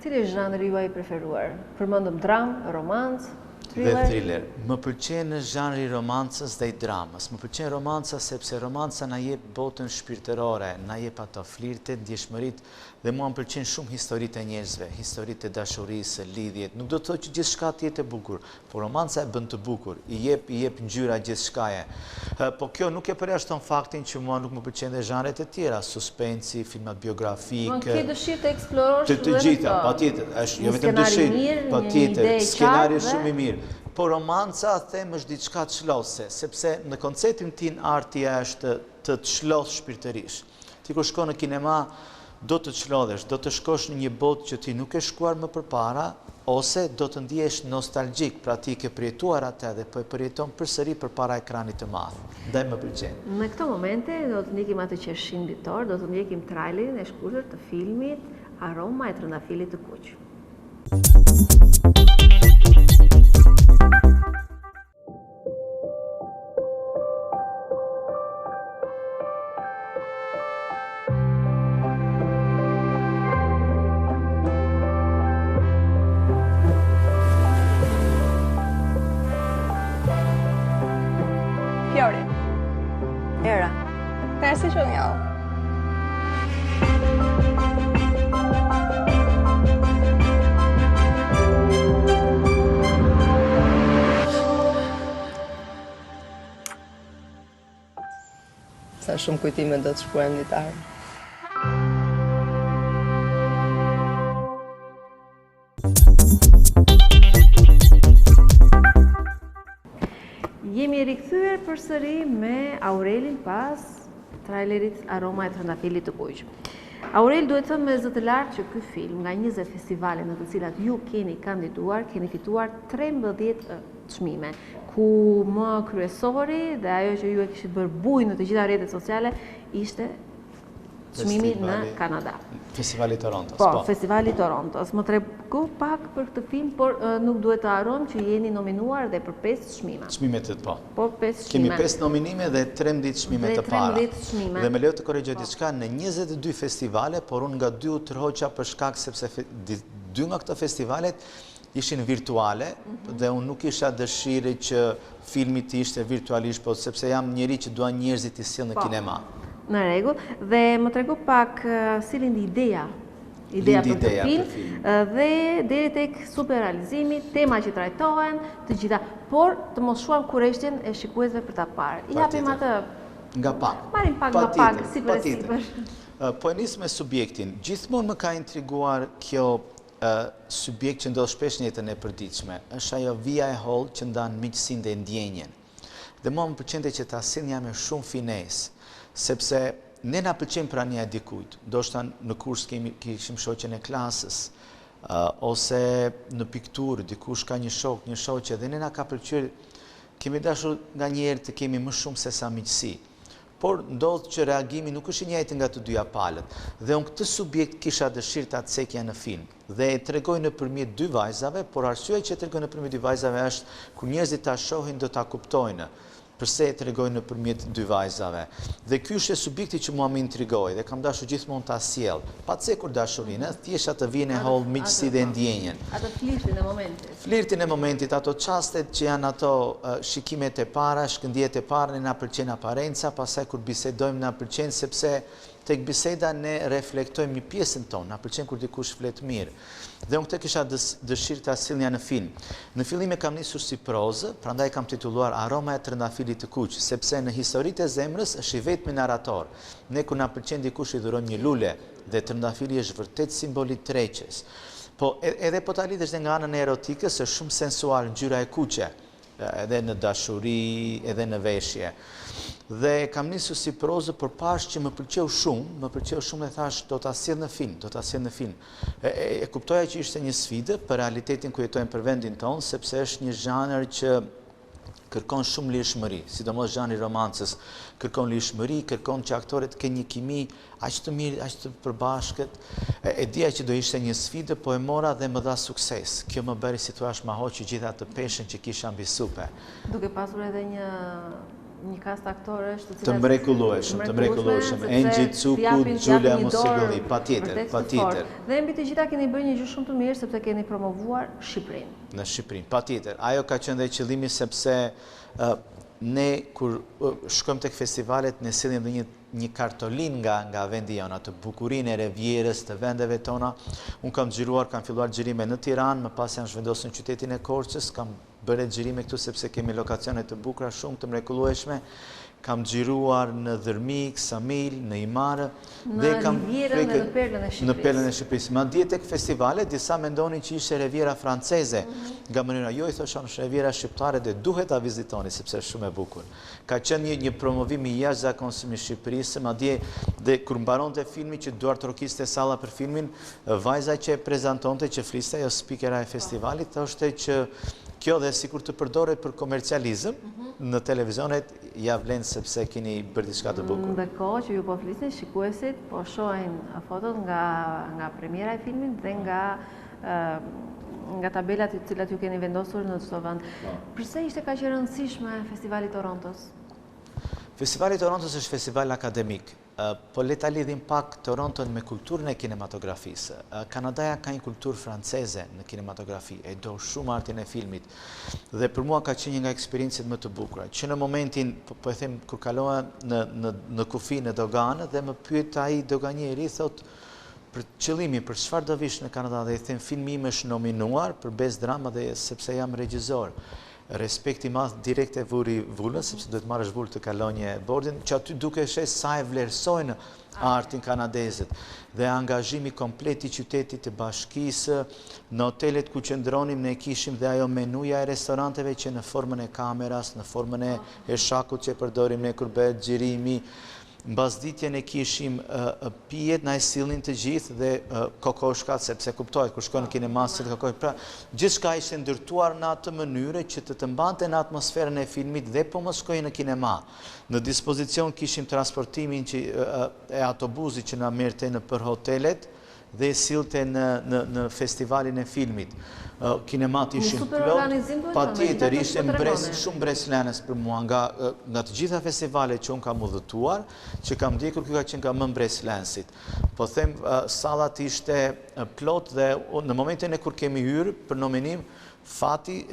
Cili është zhanri juaj i preferuar? Përmendëm dramë, romancë,
dhe thriller. Më pëlqen në zhanri romancës dhe i dramës. Më pëlqen romanca sepse romanca na jep botën shpirtërore, na jep ato flirtet, ndjeshmëritë, dhe mua më pëlqen shumë historitë e njerëzve, historitë e dashurisë, lidhjet. Nuk do të thotë që gjithçka të jetë e bukur, por romanca e bën të bukur, i jep ngjyra gjithçkaje. Po kjo nuk e përjashton faktin që mua nuk më pëlqen dhe zhanret e tjera, suspensi, filmat biografik.
Ke dëshirë të eksplorosh
të gjitha, patjetër, është jo vetëm dëshirë, patjetër, skenari shumë i mirë. Po romanca, them, është diçka çlodhëse, sepse në konceptin tim arti është të çlodh shpirtërisht. Ti kur shkon në kinema, do të çlodhesh, do të shkosh në një botë që ti nuk e shkuar më përpara, ose do të ndjesh nostalgjik, pra ti ke përjetuar atë dhe po e përjeton përsëri përpara ekranit të madh. Ndaj më pëlqen.
Në këto momente do të ndjekim atë që është shimbitor, do të ndjekim trailerin e shkurtër të filmit Aroma e Trëndafilit të Kuq.
Fjori.
Era.
Tersi që një. Sa shumë kujtime do të shkruajmë ditar.
Jemi rikthyer përsëri me Aurelin pas trailerit Aroma e Trëndafilit të Kuq. Aurel, duhet thënë me zë të lartë që ky film nga 20 festivale në të cilat ju keni kandiduar, keni fituar 13 çmime, ku më kryesori dhe ajo që ju e kishit bërë bujë në të gjitha rrjetet sociale ishte çmimi në Kanada.
Festivali Torontos.
Po, Festivali Torontos. Më tregu pak për këtë film, por nuk duhet të harrojmë që jeni nominuar dhe për 5 çmime.
Çmimet të po.
Po, 5 çmime.
Kemi 5 nominime dhe 13 çmime të para.
13 çmime.
Dhe me lejo të korrigjoj diçka, në 22 festivale, por unë nga 2 u tërhoqa për shkak sepse 2 nga këto festivalet ishin virtuale dhe unë nuk isha dëshirë që filmi të ishte virtualisht, po sepse jam njeri që dua njerëzit të sjell në kinema.
Në rregull, dhe më tregu pak si lindi ideja për të film, dhe deri tek superrealizimi, tema që trajtohen, të gjitha, por të mos shuam kurreshtjen e shikuesve për ta parë. I japim atë
nga pak.
Marrim pak nga pak, sipër.
Po e nis me subjektin. Gjithmonë më ka intriguar kjo subjekt që ndodh shpesh në jetën e përditshme. Është ajo vija e hollë që ndan miqsinë dhe ndjenjen. Dhe mua më pëlqente që ta sillja me shumë finesë, sepse ne na pëlqen prania e dikujt. Ndoshta në kurs kishim shoqen e klasës, ose në pikturë, dikush ka një shok, një shoqe, dhe ne na ka pëlqyer, kemi dashur nganjëherë të kemi më shumë se sa miqësi. Por ndodh që reagimi nuk është i njëjtë nga të dyja palët. Dhe unë këtë subjekt kisha dëshirë ta cekja në film. Dhe e tregoj nëpërmjet 2 vajzave, por arsyeja që e tregoj nëpërmjet 2 vajzave është kur njerëzit ta shohin do ta kuptojnë. Përse e tregoj nëpërmjet 2 vajzave. Dhe ky është subjekti që mua më intrigoi dhe kam dashur gjithmonë ta sjell. Pa cekur dashurinë, thjesht atë vjen e holl miqësi dhe ndjenjen.
Atë flirtin e momentit.
Flirtin e momentit, ato çastet që janë ato shikimet e para, shkëndijët e para, ne na pëlqen aparenca, pastaj kur bisedojmë na pëlqen sepse tek biseda ne reflektojmë një pjesën tonë, na pëlqen kur dikush flet mirë. Dhe unë këtë kisha dëshirë ta sillja në film. Në fillim e kam nisur si prozë, prandaj kam titulluar Aroma e Trëndafilit të Kuq, sepse në Historitë e Zemrës është i vetmi narrator. Ne kur na pëlqen dikush i dhurojmë një lule, dhe trëndafili është vërtet simboli treqes. Po edhe po ta lidhesh nga anën e erotikës, është shumë sensual ngjyra e kuqe, edhe në dashuri, edhe në veshje. Dhe kam nisur si prozë për pash që më pëlqeu shumë dhe thash do ta sjell në film, E kuptoja që ishte një sfidë për realitetin ku jetojmë për vendin tonë, sepse është një zhanër që kërkon shumë lirshmëri, sidomos zhanri romancës, kërkon lirshmëri, kërkon që aktorët kenë një kimi aq të mirë, aq të përbashkët. E dija që do ishte një sfidë, po e mora dhe më dha sukses. Kjo më bëri si thua ma hoqi gjitha të peshën që kisha mbi supe.
Duke pasur edhe një kast aktoresh
të mrekullueshëm, Engji Cuku, Giulia Mossigoli, patjetër.
Dhe mbi të gjitha keni bërë një gjë shumë të mirë sepse keni promovuar Shqipërinë.
Në Shqipërinë, patjetër. Ajo ka qenë dhe qëllimi sepse ne kur shkojmë tek festivalet ne sillim dhe një kartolin nga vendi jonë, atë bukurinë e Revjerës të vendeve tona. Unë kam filluar xhirime në Tiranë, më pas janë zhvendosur në qytetin e Korçës, kam bërë xhirime këtu sepse kemi lokacione të bukura shumë të mrekullueshme. Kam xhiruar në Dërmik, Samil, në Imarë,
në Rivjerën dhe në Perlën e Shqipërisë.
Në Perlën e Shqipërisë. Madje tek festivalet disa mendonin që ishte Riviera franceze. Nga mënyra jo, i thoshan është Riviera shqiptare dhe duhet ta vizitoni sepse është shumë e bukur. Ka qenë një promovim i jashtëzakonshëm i Shqipërisë, madje dhe kur mbaronte filmi që duart rokiste salla për filmin, vajza që prezantonte, që fliste, ajo speakera e festivalit, thoshte që kjo dhe sikur të përdoret për komercializëm në televizionet ja vlen sepse keni bërë diçka të bukur.
Ndërkohë që ju po flisni, shikuesit po shohin fotot nga premiera e filmit dhe nga tabelat të cilat ju keni vendosur në çdo vend. Pse ishte kaq e rëndësishme Festivali Torontos?
Festivali Torontos është festival akademik, po le ta lidhim pak Toronton me kulturën e kinematografisë. Kanadaja ka një kulturë franceze në kinematografi, e do shumë artin e filmit. Dhe për mua ka qenë një nga eksperiencet më të bukura. Që në momentin, po e them, kur kaloha në kufi në doganë dhe më pyet ai doganieri, thot për qëllimi, për çfarë do vish në Kanada, dhe i them filmi im është nominuar për Best Drama dhe sepse jam regjisor. Respekti madh direkt e vuri vullës, sepse duhet marrësh vullë të kalonje bordin, që aty duke shes sa e vlerësojnë artin kanadezët dhe angazhimi komplet i qytetit të bashkisë, në hotelet ku qëndronim ne kishim dhe ajo menuja e restoranteve që në formën e kameras, në formën e shakut që përdorim ne kur bëhet xhirimi. Mbasditjen e kishim pijet, na e sillnin të gjithë dhe kokoshkat, sepse kuptohet, kur shkon në kinema si të kokosh. Pra, gjithçka ishte ndërtuar në atë mënyrë që të mbante në atmosferën e filmit dhe po mos shkojnë në kinema. Në dispozicion kishim transportimin e autobusit që na merrte nëpër hotelet dhe sillte në festivalin e filmit. Kinemat ishin plot, patjetër ishte shumë mbreslenes për mua nga të gjitha festivalet që unë kam udhëtuar, që kam ndjekur, kjo ka qenë nga më mbreslensit. Po them, sallat ishte plot dhe në momentin e kur kemi hyrë për nominim, fati,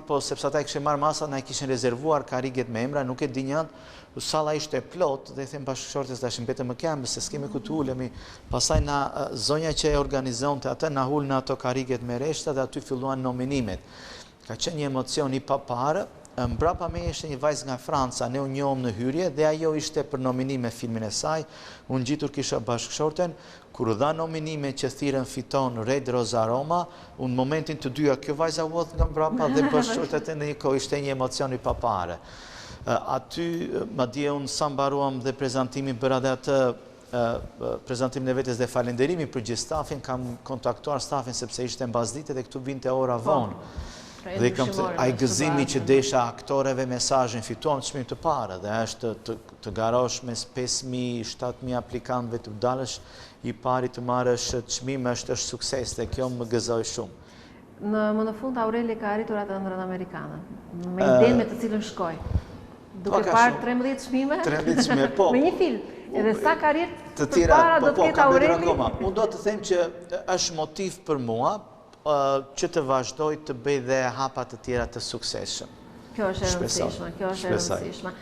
po sepse ata kishin marrë masa, na i kishin rezervuar kariget me emra, nuk e di njanë, salla ishte plot dhe i them bashkëshortes tash mbetëm më kemë se s'kemi ku të ulemi. Pastaj na zonja që e organizonte atë na hul në ato kariget me reshta dhe aty filluan nominimet. Ka qenë një emocion i paparë. Mbrapa me ishte një vajzë nga Franca, ne u njohëm në hyrje dhe ajo ishte për nominime filmin e saj. Unë gjitur kisha bashkëshorten, kur dha nominime që thirrën fiton Red Rosa Roma, unë momentin të dyja kjo vajza u hodh nga mbrapa dhe bashkëshortet në një kohë ishte një emocion i paparë. Aty, madje unë sa mbaruam dhe prezantimin për atë prezantimin e vetes dhe falenderimi për gjithë stafin, kam kontaktuar stafin sepse ishte mbasdite dhe këtu vinte ora vonë. Dhe ai gëzimi që desha aktoreve mesazhin fituam çmim të parë dhe është të garosh mes 5.000, 7.000 aplikantëve të dalësh i pari të marrësh çmim është sukses dhe kjo më gëzoi shumë.
Më në fund Aureli ka arritur atë ëndrrën amerikane, me idenë me të cilën shkoi. Duke parë 13 çmime? 13 çmime, po. Me një film. Edhe sa karrierë të para do të ketë Aureli?
Unë do të them që është motiv për mua që të vazhdoj të bëj dhe hapat të tjera të suksesshëm.
Kjo është e rëndësishme.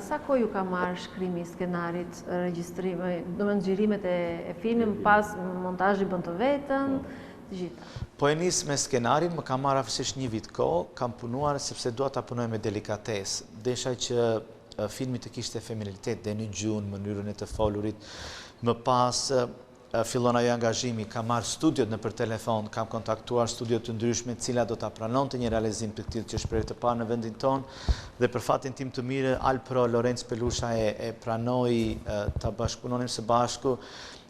Sa kohë ju ka marrë shkrimi i skenarit, regjistrimi, domethënë xhirimet e filmit, pas montazhi bën të vetën, të gjitha?
Po e nis me skenarin, më ka marrë afërsisht një vit kohë, kam punuar sepse dua ta punoj me delikatesë. Desha që filmi të kishte feminitet, deni gjuhën, mënyrën e të folurit, më pas fillon ajo angazhimi, kam marrë studiot në për telefon, kam kontaktuar studiot të ndryshme cila do ta pranonte një realizim të këtij që është prerë të parë në vendin tonë dhe për fatin tim të mirë Alpro Lorenz Pelusha e pranoi ta bashkëpunonim së bashku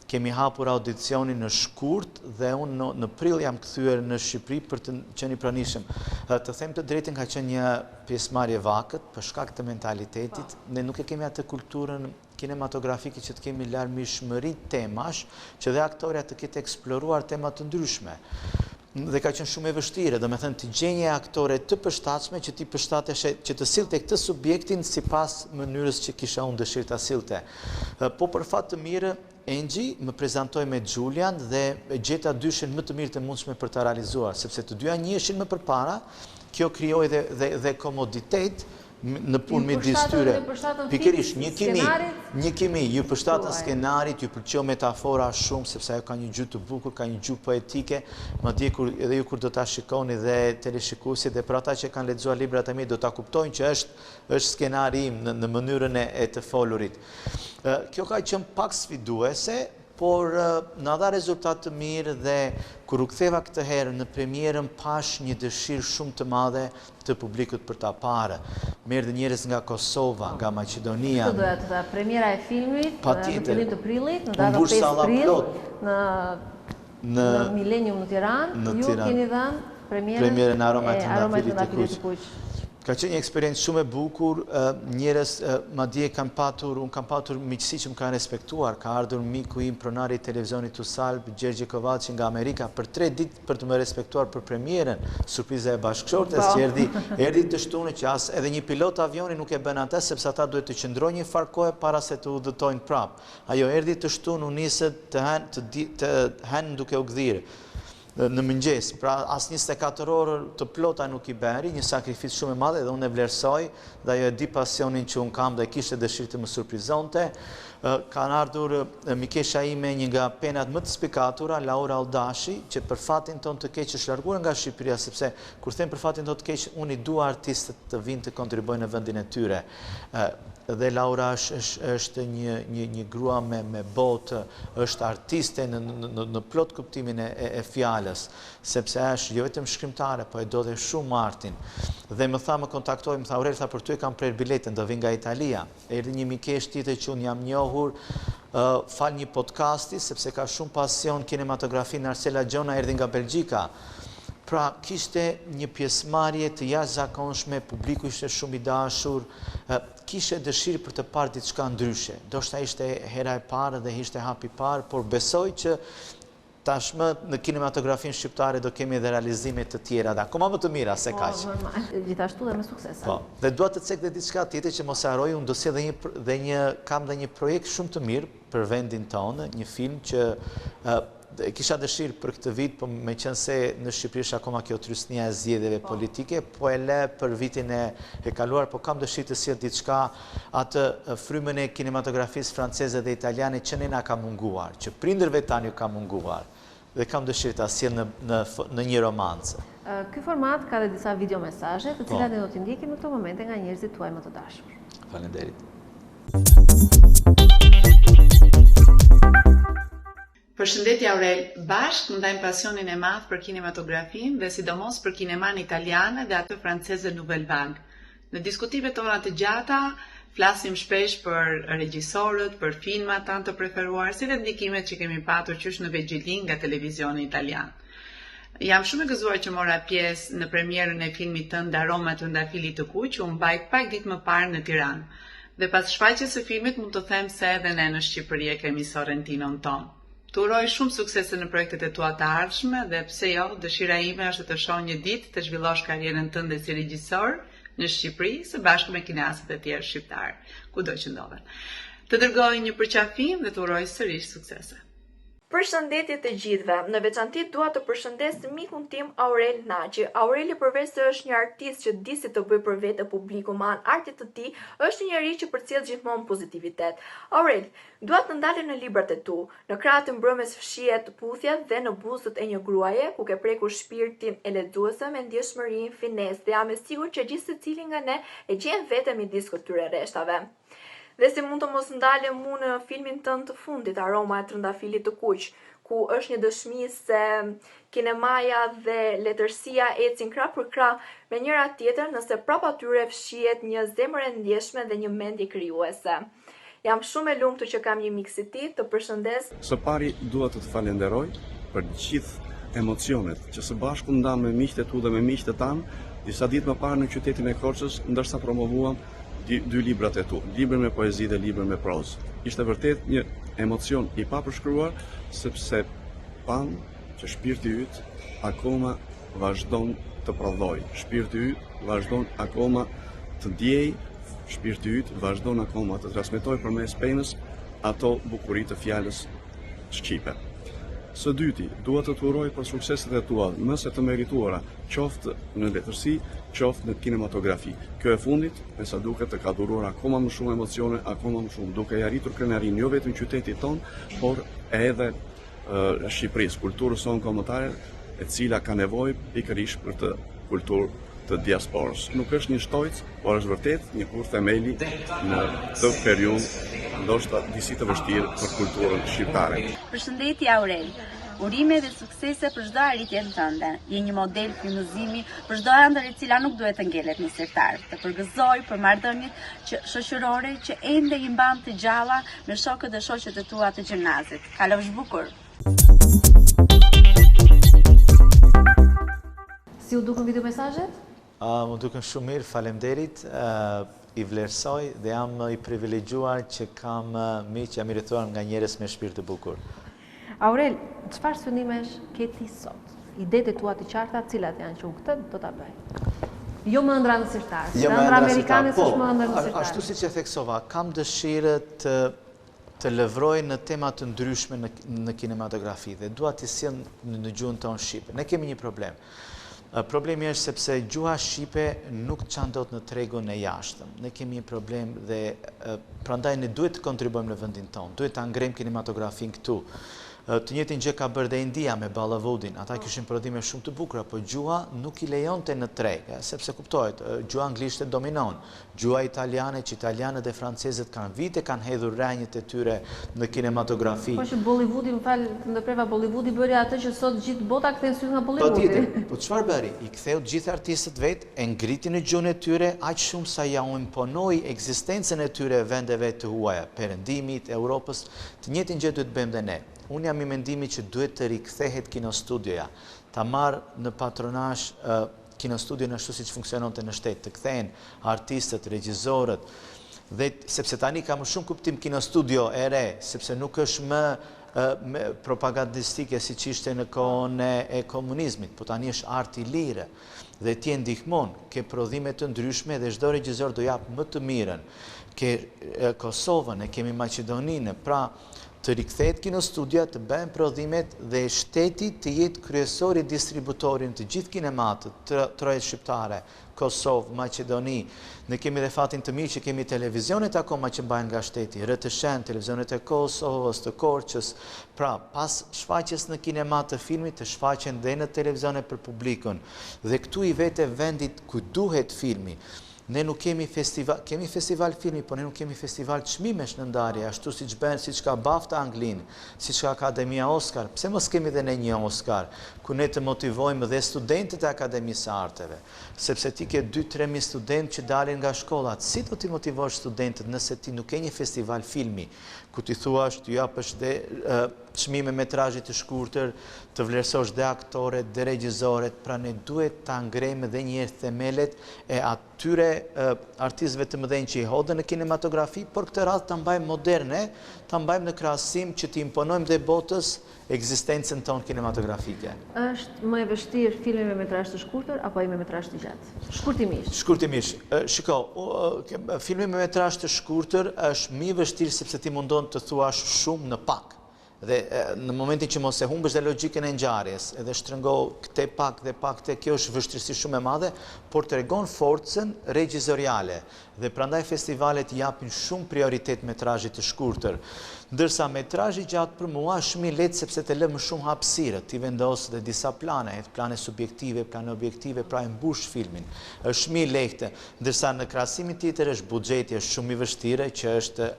kemi hapur audicionin në shkurt dhe unë në prill jam kthyer në Shqipëri për të qenë i pranishëm. Të them të drejtën, ka qenë një pjesëmarrje vakët për shkak të mentalitetit. Ne nuk e kemi atë kulturën kinematografike që të kemi larmishmëri temash, që dhe aktorja të ketë eksploruar tema të ndryshme. Dhe ka qenë shumë e vështirë, do me thënë të gjenje aktore të përshtatshme që ti përshtateshe që të silte këtë subjektin sipas mënyrës që kisha unë dëshirë ta silte. Po për fat të mirë, Engji më prezantoi me Julian dhe gjeta dyshin më të mirë të mundshme për ta realizuar, sepse të dyja njiheshin më përpara, kjo krijoi dhe komoditet në punë midis tyre. Pikërisht, një kimi, ju përshtatën skenarit, ju pëlqeu metafora shumë, sepse ajo ka një gjuhë të bukur, ka një gjuhë poetike, madje edhe ju kur do ta shikoni dhe teleshikuesit dhe për ata që kanë lexuar librat e mi do ta kuptojnë që është skenari im në mënyrën e të folurit. Kjo ka qenë pak sfiduese, por na dha rezultat të mirë dhe kur u ktheva këtë herë në premierën pash një dëshirë shumë të madhe të publikut për ta parë. Merë njerëz nga Kosova, nga Maqedonia.
Këtë doja të tha, premiera e filmit në fillim të prillit, në datën 5 prill, në Millennium në Tiranë, ju keni dhënë
premierën Aroma e
Trëndafilit të Kuq.
Ka qenë një eksperiencë shumë e bukur, njerëz madje unë kam patur miqësi që më kanë respektuar, ka ardhur miku im pronari i televizionit Tusalb, Gjergje Kovaci nga Amerika për 3 ditë për të më respektuar për premierën, surpriza e bashkëshortes që erdhi të shtunë që as edhe një pilot avioni nuk e bën atë sepse ata duhet të qëndrojnë një farë kohë para se të udhëtojnë prapë. Ajo erdhi të shtunë, u nisët të henë duke u gdhirë në mëngjes, pra as 24 orë të plota nuk i beri, një sakrificë shumë e madhe dhe unë e vlerësoj dhe ajo e di pasionin që unë kam dhe kishte dëshirë të më surprizonte. Kanë ardhur mikesha ime një nga penat më të spikatura, Laura Aldashi, që për fatin ton të keq është larguar nga Shqipëria, sepse kur them për fatin ton të keq, unë i dua artistët të vinë të kontribuojnë në vendin e tyre. Dhe Laura është një grua me botë, është artiste në plot kuptimin e fjalës, sepse është jo vetëm shkrimtare, po e do dhe shumë artin. Dhe më kontaktoi, më tha Aurel, për ty e kam prerë biletën, do vi nga Italia. Erdhi një mikesh tjetër që unë jam njohur, fal një podcasti, sepse ka shumë pasion kinematografi, Arsela Gjona erdhi nga Belgjika. Pra, kishte një pjesëmarrje të jashtëzakonshme, publiku ishte shumë i dashur, kishte dëshirë për të parë diçka ndryshe. Ndoshta ishte hera e parë dhe ishte hapi i parë, por besoj që tashmë në kinematografinë shqiptare do kemi edhe realizime të tjera dhe akoma më të mira se kaq.
Gjithashtu dhe me sukses.
Po, dhe dua të cek dhe diçka tjetër që mos e harroj, unë do sjell kam dhe një projekt shumë të mirë për vendin tonë, një film që kisha dëshirë për këtë vit, po me qenë se në Shqipëri është akoma kjo trysnia e zgjedhjeve politike, po e le për vitin e kaluar, po kam dëshirë të sjell diçka atë frymën e kinematografisë franceze dhe italiane që ne na ka munguar, që prindërve tanë ju ka munguar, dhe kam dëshirë ta sjell në një romancë.
Ky format ka dhe disa video mesazhe, të cilat ne do t'i ndjekim në këto momente nga njerëzit tuaj më të dashur.
Faleminderit.
Përshëndetje Aurel, bashkë ndajmë pasionin e madh për kinematografin dhe sidomos për kineman italiane dhe atë franceze Nouvelle Vague. Në diskutimet tona të gjata, flasim shpesh për regjisorët, për filmat tanë të preferuar, si dhe ndikimet që kemi patur qysh në vegjëlin nga televizioni italian. Jam shumë e gëzuar që mora pjesë në premierën e filmit tënd Aroma e Trëndafilit të Kuq, që u mbajt pak ditë më parë në Tiranë. Dhe pas shfaqjes së filmit mund të them se edhe ne në Shqipëri e kemi Sorrentinon ton. Të uroj shumë suksese në projektet e tua të ardhshme dhe pse jo, dëshira ime është të shoh një ditë të zhvillosh karrierën tënde si regjisor në Shqipëri së bashku me kinasët e tjerë shqiptar, kudo që ndodhen. Të dërgoj një përqafim dhe të uroj sërish suksese.
Përshëndetje të gjithëve. Në veçanti dua të përshëndes mikun tim Aurel Naçi. Aureli përveç se është një artist që di si të bëj për vete publiku me anë artit të tij, është një njerëz që përcjell gjithmonë pozitivitet. Aurel, dua të ndalen në librat e tu. Në krahët e mbrëmjes fshihet puthjet dhe në buzët e një gruaje ku ke prekur shpirtin e lexuesve me ndjeshmërinë, finesë dhe jam e sigurt që gjithë secili nga ne e gjen veten midis këtyre rreshtave. Dhe si mund të mos ndalem mu në filmin tënd të fundit, Aroma e Trëndafilit të Kuq, ku është një dëshmi se kinemaja dhe letërsia ecin krah për krah me njëra tjetër nëse prapa tyre fshihet një zemër e ndjeshme dhe një mendje krijuese. Jam shumë e lumtur që kam një mik si ti, të përshëndes.
Së pari duhet të të falenderoj për gjithë emocionet që së bashku ndam me miqtë e tu dhe me miqtë e tanë. Disa ditë më parë në qytetin e Korçës, ndërsa promovuam dy librat e tu, libër me poezi dhe libër me prozë. Ishte vërtet një emocion i papërshkruar, sepse pan që shpirti yt akoma vazhdon të prodhoj, shpirti yt vazhdon akoma të ndjej, shpirti yt vazhdon akoma të transmetoj përmes penës ato bukuri të fjalës shqipe. Së dyti, duhet të të uroj për sukseset e tua, nëse të merituara, qoftë në letërsi, qoftë në kinematografi. Kjo e fundit, me sa duket të ka dhuruar akoma më shumë emocione, akoma më shumë, duke i arritur krenarin jo vetëm qytetit ton, por edhe Shqipërisë, kulturës sonë kombëtare, e cila ka nevojë pikërisht për të kulturë të diasporës. Nuk është një shtojcë, por është vërtet një kur themeli në këtë periudhë ndoshta disi të vështirë për kulturën shqiptare.
Përshëndetje Aurel. Urime dhe suksese për çdo arritje tënde. Je një model frymëzimi për çdo ëndër e cila nuk duhet të ngelet në sertar. Të përgëzoj për marrëdhëniet shoqërore që ende i mban të gjalla me shokët dhe shoqet e tua të gjimnazit. Kalofsh bukur.
Si u dukën video mesazhet?
Më duken shumë mirë, faleminderit. I vlerësoj dhe jam i privilegjuar që kam miq jam i rrethuar nga njerëz me shpirt të bukur.
Aurel, çfarë synimesh ke ti sot? Idetë e tua të qarta, cilat janë që unë këtë do ta bëj? Jo më ëndra në sirtar. Jo më ëndra amerikane, s'është më ëndra në sirtar.
Ashtu siç e theksova, kam dëshirë të lëvroj në tema të ndryshme në kinematografi dhe dua t'i sjell në gjuhën tonë shqipe. Ne kemi një problem. Problemi është sepse gjuha shqipe nuk çandot në tregun e jashtëm. Ne kemi një problem dhe prandaj ne duhet të kontribuojmë në vendin tonë. Duhet ta ngrejmë kinematografin këtu. Të njëjtin gjë ka bërë dhe India me Bollywoodin. Ata kishin prodhime shumë të bukura, por gjuha nuk i lejonte në treg, sepse kuptohet, gjuha anglisht dominon. Gjuha italiane, që italianët dhe francezët kanë vite kanë hedhur rrënjët e tyre në kinematografi.
Po që Bollywoodi, më fal, të ndërpreva, Bollywoodi bëri atë që sot gjithë bota kthen syt nga Bollywoodi.
Patjetër. Po çfarë bëri? I ktheu gjithë artistët vet, e ngriti në gjuhën e tyre aq shumë sa ja u imponoi ekzistencën e tyre vendeve të huaja, perëndimit, Europës. Të njëjtin gjë duhet bëjmë dhe ne. Unë jam i mendimit që duhet të rikthehet kinostudioja, ta marrë në patronazh kinostudion ashtu siç funksiononte në shtet, të kthehen artistët, regjisorët, dhe sepse tani ka më shumë kuptim kinostudio e re, sepse nuk është më propagandistike siç ishte në kohën e komunizmit, po tani është art i lirë dhe ti e ndihmon, ke prodhime të ndryshme dhe çdo regjisor do jap më të mirën. Ke Kosovën, e kemi Maqedoninë, pra të rikthehet kinostudia, të bëhen prodhimet dhe shteti të jetë kryesori distributorin të gjithë kinematët, trojet shqiptare, Kosovë, Maqedoni. Ne kemi dhe fatin të mirë që kemi televizionet akoma që mbajnë nga shteti, RTS, televizionet e Kosovës, të Korçës. Pra, pas shfaqjes në kinemat të filmit, të shfaqen dhe në televizionet për publikun. Dhe këtu i vete vendit ku duhet filmi. Ne nuk kemi festival filmi, por ne nuk kemi festival çmimesh në ndarje, ashtu siç bën, siç ka BAFTA Anglinë, siç ka Akademia Oscar. Pse mos kemi dhe ne një Oscar, ku ne të motivojmë dhe studentët e Akademisë së Arteve, sepse ti ke 2-3 studentë që dalin nga shkollat. Si do t'i motivosh studentët nëse ti nuk ke një festival filmi, ku ti thuash, t'ju japësh dhe çmime metrazhit të shkurtër, të vlerësosh dhe aktorët, dhe regjisorët, pra ne duhet ta ngrejmë dhe një herë themelet e atyre artistëve të mëdhenj që i hodhen në kinematografi, por këtë radhë ta mbajmë moderne, ta mbajmë në krahasim që t'i imponojmë dhe botës ekzistencën tonë kinematografike.
Është më e vështirë filmi me metrazh të shkurtër apo ai me metrazh të gjatë? Shkurtimisht.
Shkurtimisht. Shiko, filmi me metrazh të shkurtër është më i vështirë sepse ti mundon të thuash shumë në pak. Dhe në momentin që mos e humbësh dhe logjikën e ngjarjes, edhe shtrëngo këte pak dhe pak te, kjo është vështirësi shumë e madhe, por tregon forcën regjizoriale dhe prandaj festivalet japin shumë prioritet metrazhit të shkurtër. Ndërsa metrazhi gjatë për mua është shumë i lehtë sepse të lë më shumë hapësirë, ti vendos dhe disa plane, plane subjektive, plane objektive, pra e mbush filmin. Është shumë i lehtë, ndërsa në krahasimin tjetër është buxheti është shumë i vështirë, që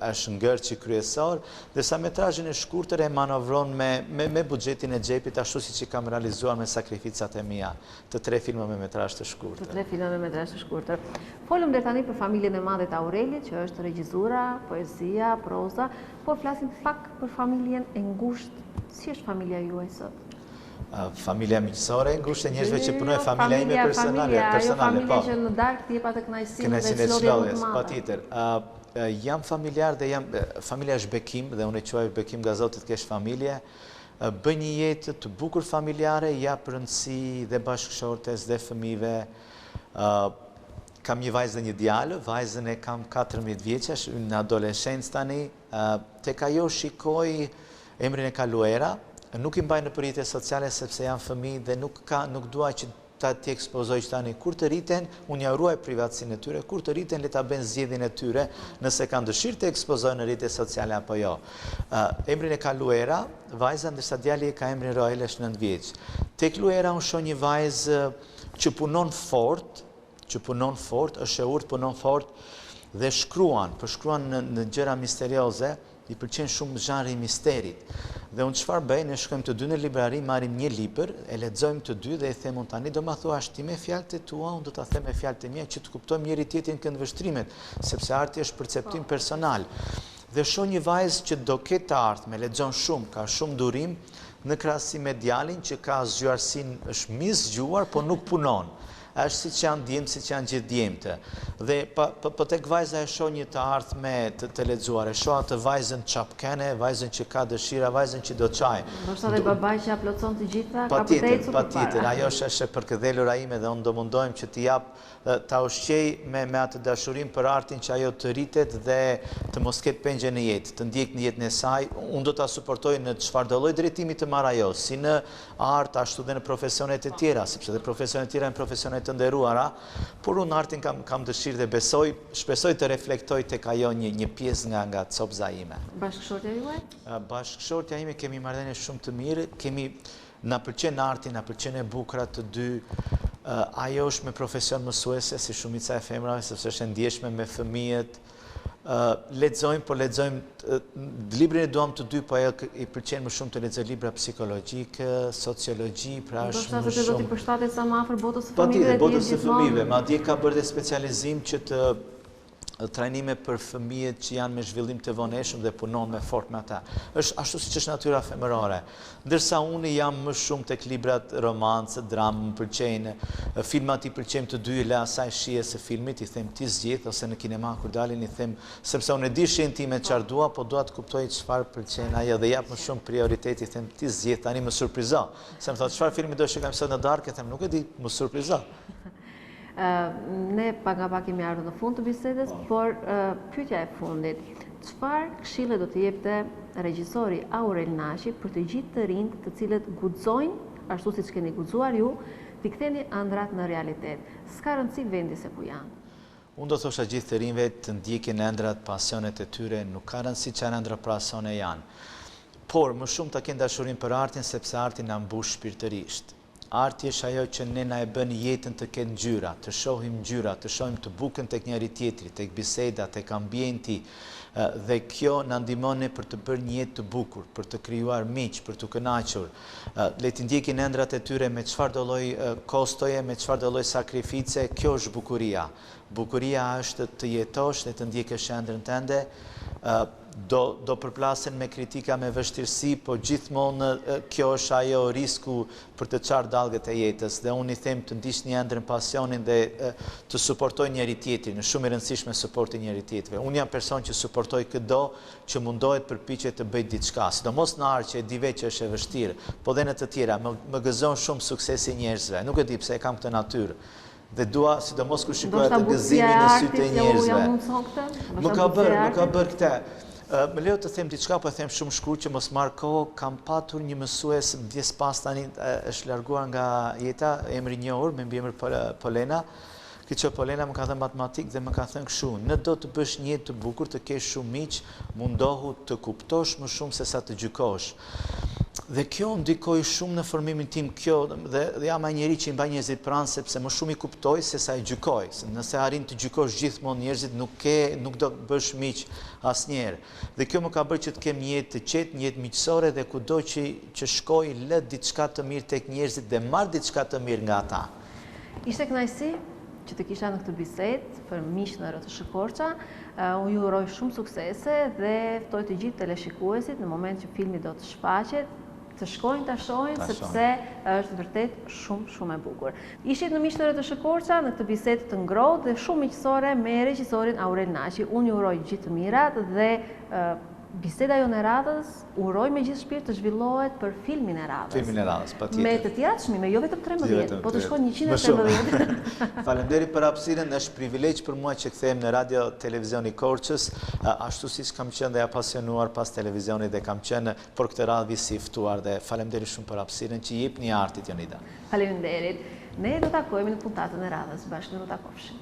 është ngërçi kryesor, ndërsa metrazhin e shkurtër e manovron me buxhetin e xhepit, ashtu siç i kam realizuar me sakrificat e mia, të 3 filma me metrazh të shkurtër.
Të 3 filma me metrazh të shkurtër. Folëm deri tani për familjen e madhe të Aurelit, që është regjizura, poezia, proza, por flasim pak për familjen e ngushtë. Si është familja juaj sot?
Familja miqësore, ngushtë e njerëzve që punojnë, familja ime personale,
familja që në darkë ti jep atë kënaqësinë dhe çlodhjen
patjetër. Jam familjar dhe familja është bekim dhe unë e quaj bekim nga Zoti të kesh familje. Bëj një jetë të bukur familjare, jap rëndësi dhe bashkëshortes dhe fëmijëve. Kam një vajzë dhe një djalë, vajzën e kam 14 vjeç, është në adoleshencë tani. Tek ajo shikoj emrin e ka Luera, nuk i mbaj në përritje sociale sepse janë fëmijë dhe nuk dua që ta t'i ekspozoj që tani. Kur të rriten, unë ja ruaj privatësinë e tyre, kur të rriten le ta bëjnë zgjedhjen e tyre, nëse kanë dëshirë të ekspozojnë në rritje sociale apo jo. Emrin e ka Luera, vajza, ndërsa djali e ka emrin Roel, është 9 vjeç. Tek Luera unë shoh një vajzë që punon fort, është e urtë, punon fort dhe përshkruan në gjëra misterioze, i pëlqen shumë zhanri i misterit. Dhe unë çfarë bëj, ne shkojmë të dy në librari, marrim një libër, e lexojmë të dy dhe i them unë tani do ma thuash ti me fjalët e tua, unë do ta them me fjalët e mia që të kuptojmë njëri tjetrin këndvështrimet, sepse arti është perceptim personal. Dhe shoh një vajzë që do ketë të ardhme, lexon shumë, ka shumë durim, në krahasim me djalin që ka zgjuarsinë, është zgjuar, po nuk punon. Është si që janë djemë, si që janë gjithë djemëtë. Dhe po tek vajza e shoh një të ardhme të lexuar, e shoh atë vajzën çapkene, vajzën që ka dëshira, vajzën që do çaj.
Ndoshta dhe babai që ja plotson të gjitha, ka për të ecur përpara.
Patjetër, ajo është për këdhelura ime dhe unë do mundohem që t'i jap ta ushqej me atë dashurinë për artin që ajo të rritet dhe të mos ketë pengje në jetë, të ndjek në jetën e saj. Unë do ta suportoj në çfarëdo lloj drejtimi të marr ajo, si në art ashtu dhe në profesionet e tjera, sepse dhe profesionet e tjera janë profesione të nderuara, por unë artin kam dëshirë dhe shpresoj të reflektoj tek ajo një pjesë nga copza ime.
Bashkëshortja juaj?
Bashkëshortja ime kemi marrëdhënie shumë të mirë, na pëlqen arti, na pëlqen e bukura të dy. Ajo është me profesion mësuese, si shumica e femrave, sepse është e ndjeshme me fëmijët. Lexojmë, librin e duam të dy, po ajo i pëlqen më shumë të lexoj libra psikologjike, sociologji, pra është më shumë.
Do të do t'i përshtatet sa më afër botës së fëmijëve.
Patjetër, botës së fëmijëve, madje ka bërë dhe specializim që të trajnime për fëmijët që janë me zhvillim të voneshëm dhe punon me fort me ata. Është ashtu siç është natyra femërore. Ndërsa unë jam më shumë tek librat romancë, dramë, më pëlqejnë, filmat i pëlqejmë të dy, la asaj shijes së filmit, i them ti zgjidh ose në kinema kur dalin i them, sepse unë e di shijen time çfarë dua, po dua të kuptoj çfarë pëlqen ajo dhe jap më shumë prioritet, i them ti zgjidh, tani më surprizo. Se më thotë çfarë filmi do shikojmë sot në darkë, e them nuk e di, më surprizo.
Ne pak kemi ardhur në fund të bisedës, por pyetja e fundit, çfarë këshille do të jepte regjisori Aurel Nashi për të gjithë të rinjt të cilët guxojnë, ashtu siç keni guxuar ju, t'i ktheni ëndrat në realitet? S'ka rëndësi vendi se ku janë.
Unë do thosha gjithë të rinjve të ndjekin ëndrat, pasionet e tyre, nuk ka rëndësi çfarë ëndra pasione janë. Por më shumë ta kenë dashurinë për artin sepse arti na mbush shpirtërisht. Arti është ajo që ne na e bën jetën të ketë ngjyra, të shohim ngjyra, të shohim të bukën tek njëri tjetri, tek biseda, tek ambienti, dhe kjo na ndihmon për të bërë një jetë të bukur, për të krijuar miq, për të kënaqur. Le të ndjekin ëndrat e tyre me çfarëdo lloj kostoje, me çfarëdo lloj sakrifice, kjo është bukuria. Bukuria është të jetosh dhe të ndjekësh ëndrrën tënde. Do përplasen me kritika, me vështirësi, po gjithmonë kjo është ajo risku për të çarë dallgët e jetës. Dhe unë i them të ndiqni ëndrrën, pasionin dhe të suportoj njëri tjetrin, është shumë i rëndësishme suporti njëri tjetrit. Unë jam person që suportoj çdo që mundohet përpiqet të bëj diçka, sidomos në art që e di vetë që është e vështirë, po dhe në të tjera më gëzon shumë suksesi i njerëzve. Nuk e di pse e kam këtë natyrë. Dhe dua, sidomos kur shikoj atë gëzimin në sytë e njerëzve. Më ka bërë këtë. Më leo të them diçka, po e them shumë shkurt që mos marr kohë, kam patur një mësues vjes pas tani është larguar nga jeta, emri i njohur me mbiemër Polena. Kjo Polena më ka thënë matematik dhe më ka thënë kështu, në do të bësh një jetë të bukur, të kesh shumë miq, mundohu të kuptosh më shumë se sa të gjykosh. Dhe kjo ndikoi shumë në formimin tim, kjo dhe jam ai njeri që i mbaj njerëzit pranë sepse më shumë i kuptoj se sa i gjykoj. Nëse arrin të gjykosh gjithmonë njerëzit, nuk do të bësh miq asnjëherë. Dhe kjo më ka bërë që të kem një jetë të qetë, një jetë miqësore dhe kudo që shkoj lë diçka të mirë tek njerëzit dhe marr diçka të mirë nga ata.
Ishte kënaqësi që të kisha në këtë bisedë për miq në RTS Korça. Unë ju uroj shumë suksese dhe ftoj të gjithë teleshikuesit në moment që filmi do të shfaqet, të shkojnë ta shohin sepse është vërtet shumë e bukur. Ishit në miq të RTS Korça në këtë bisedë të ngrohtë dhe shumë miqësore me regjisorin Aurel Naçi. Unë ju uroj gjithë të mirat dhe biseda jo në radhës uroj me gjithë shpirt të zhvillohet për filmin e radhës.
Filmin e radhës, patjetër.
Me të tjera çmime, jo vetëm 13, po të shkojnë 113.
Faleminderit për hapësirën, është privilegj për mua që kthehem në Radio Televizioni Korçës, ashtu siç kam qenë dhe apasionuar pas televizionit dhe kam qenë për këtë radhë si ftuar dhe faleminderit shumë për hapësirën që jepni artit Jonida.
Faleminderit. Ne do takohemi në puntatën e radhës, bashkë do takofshim.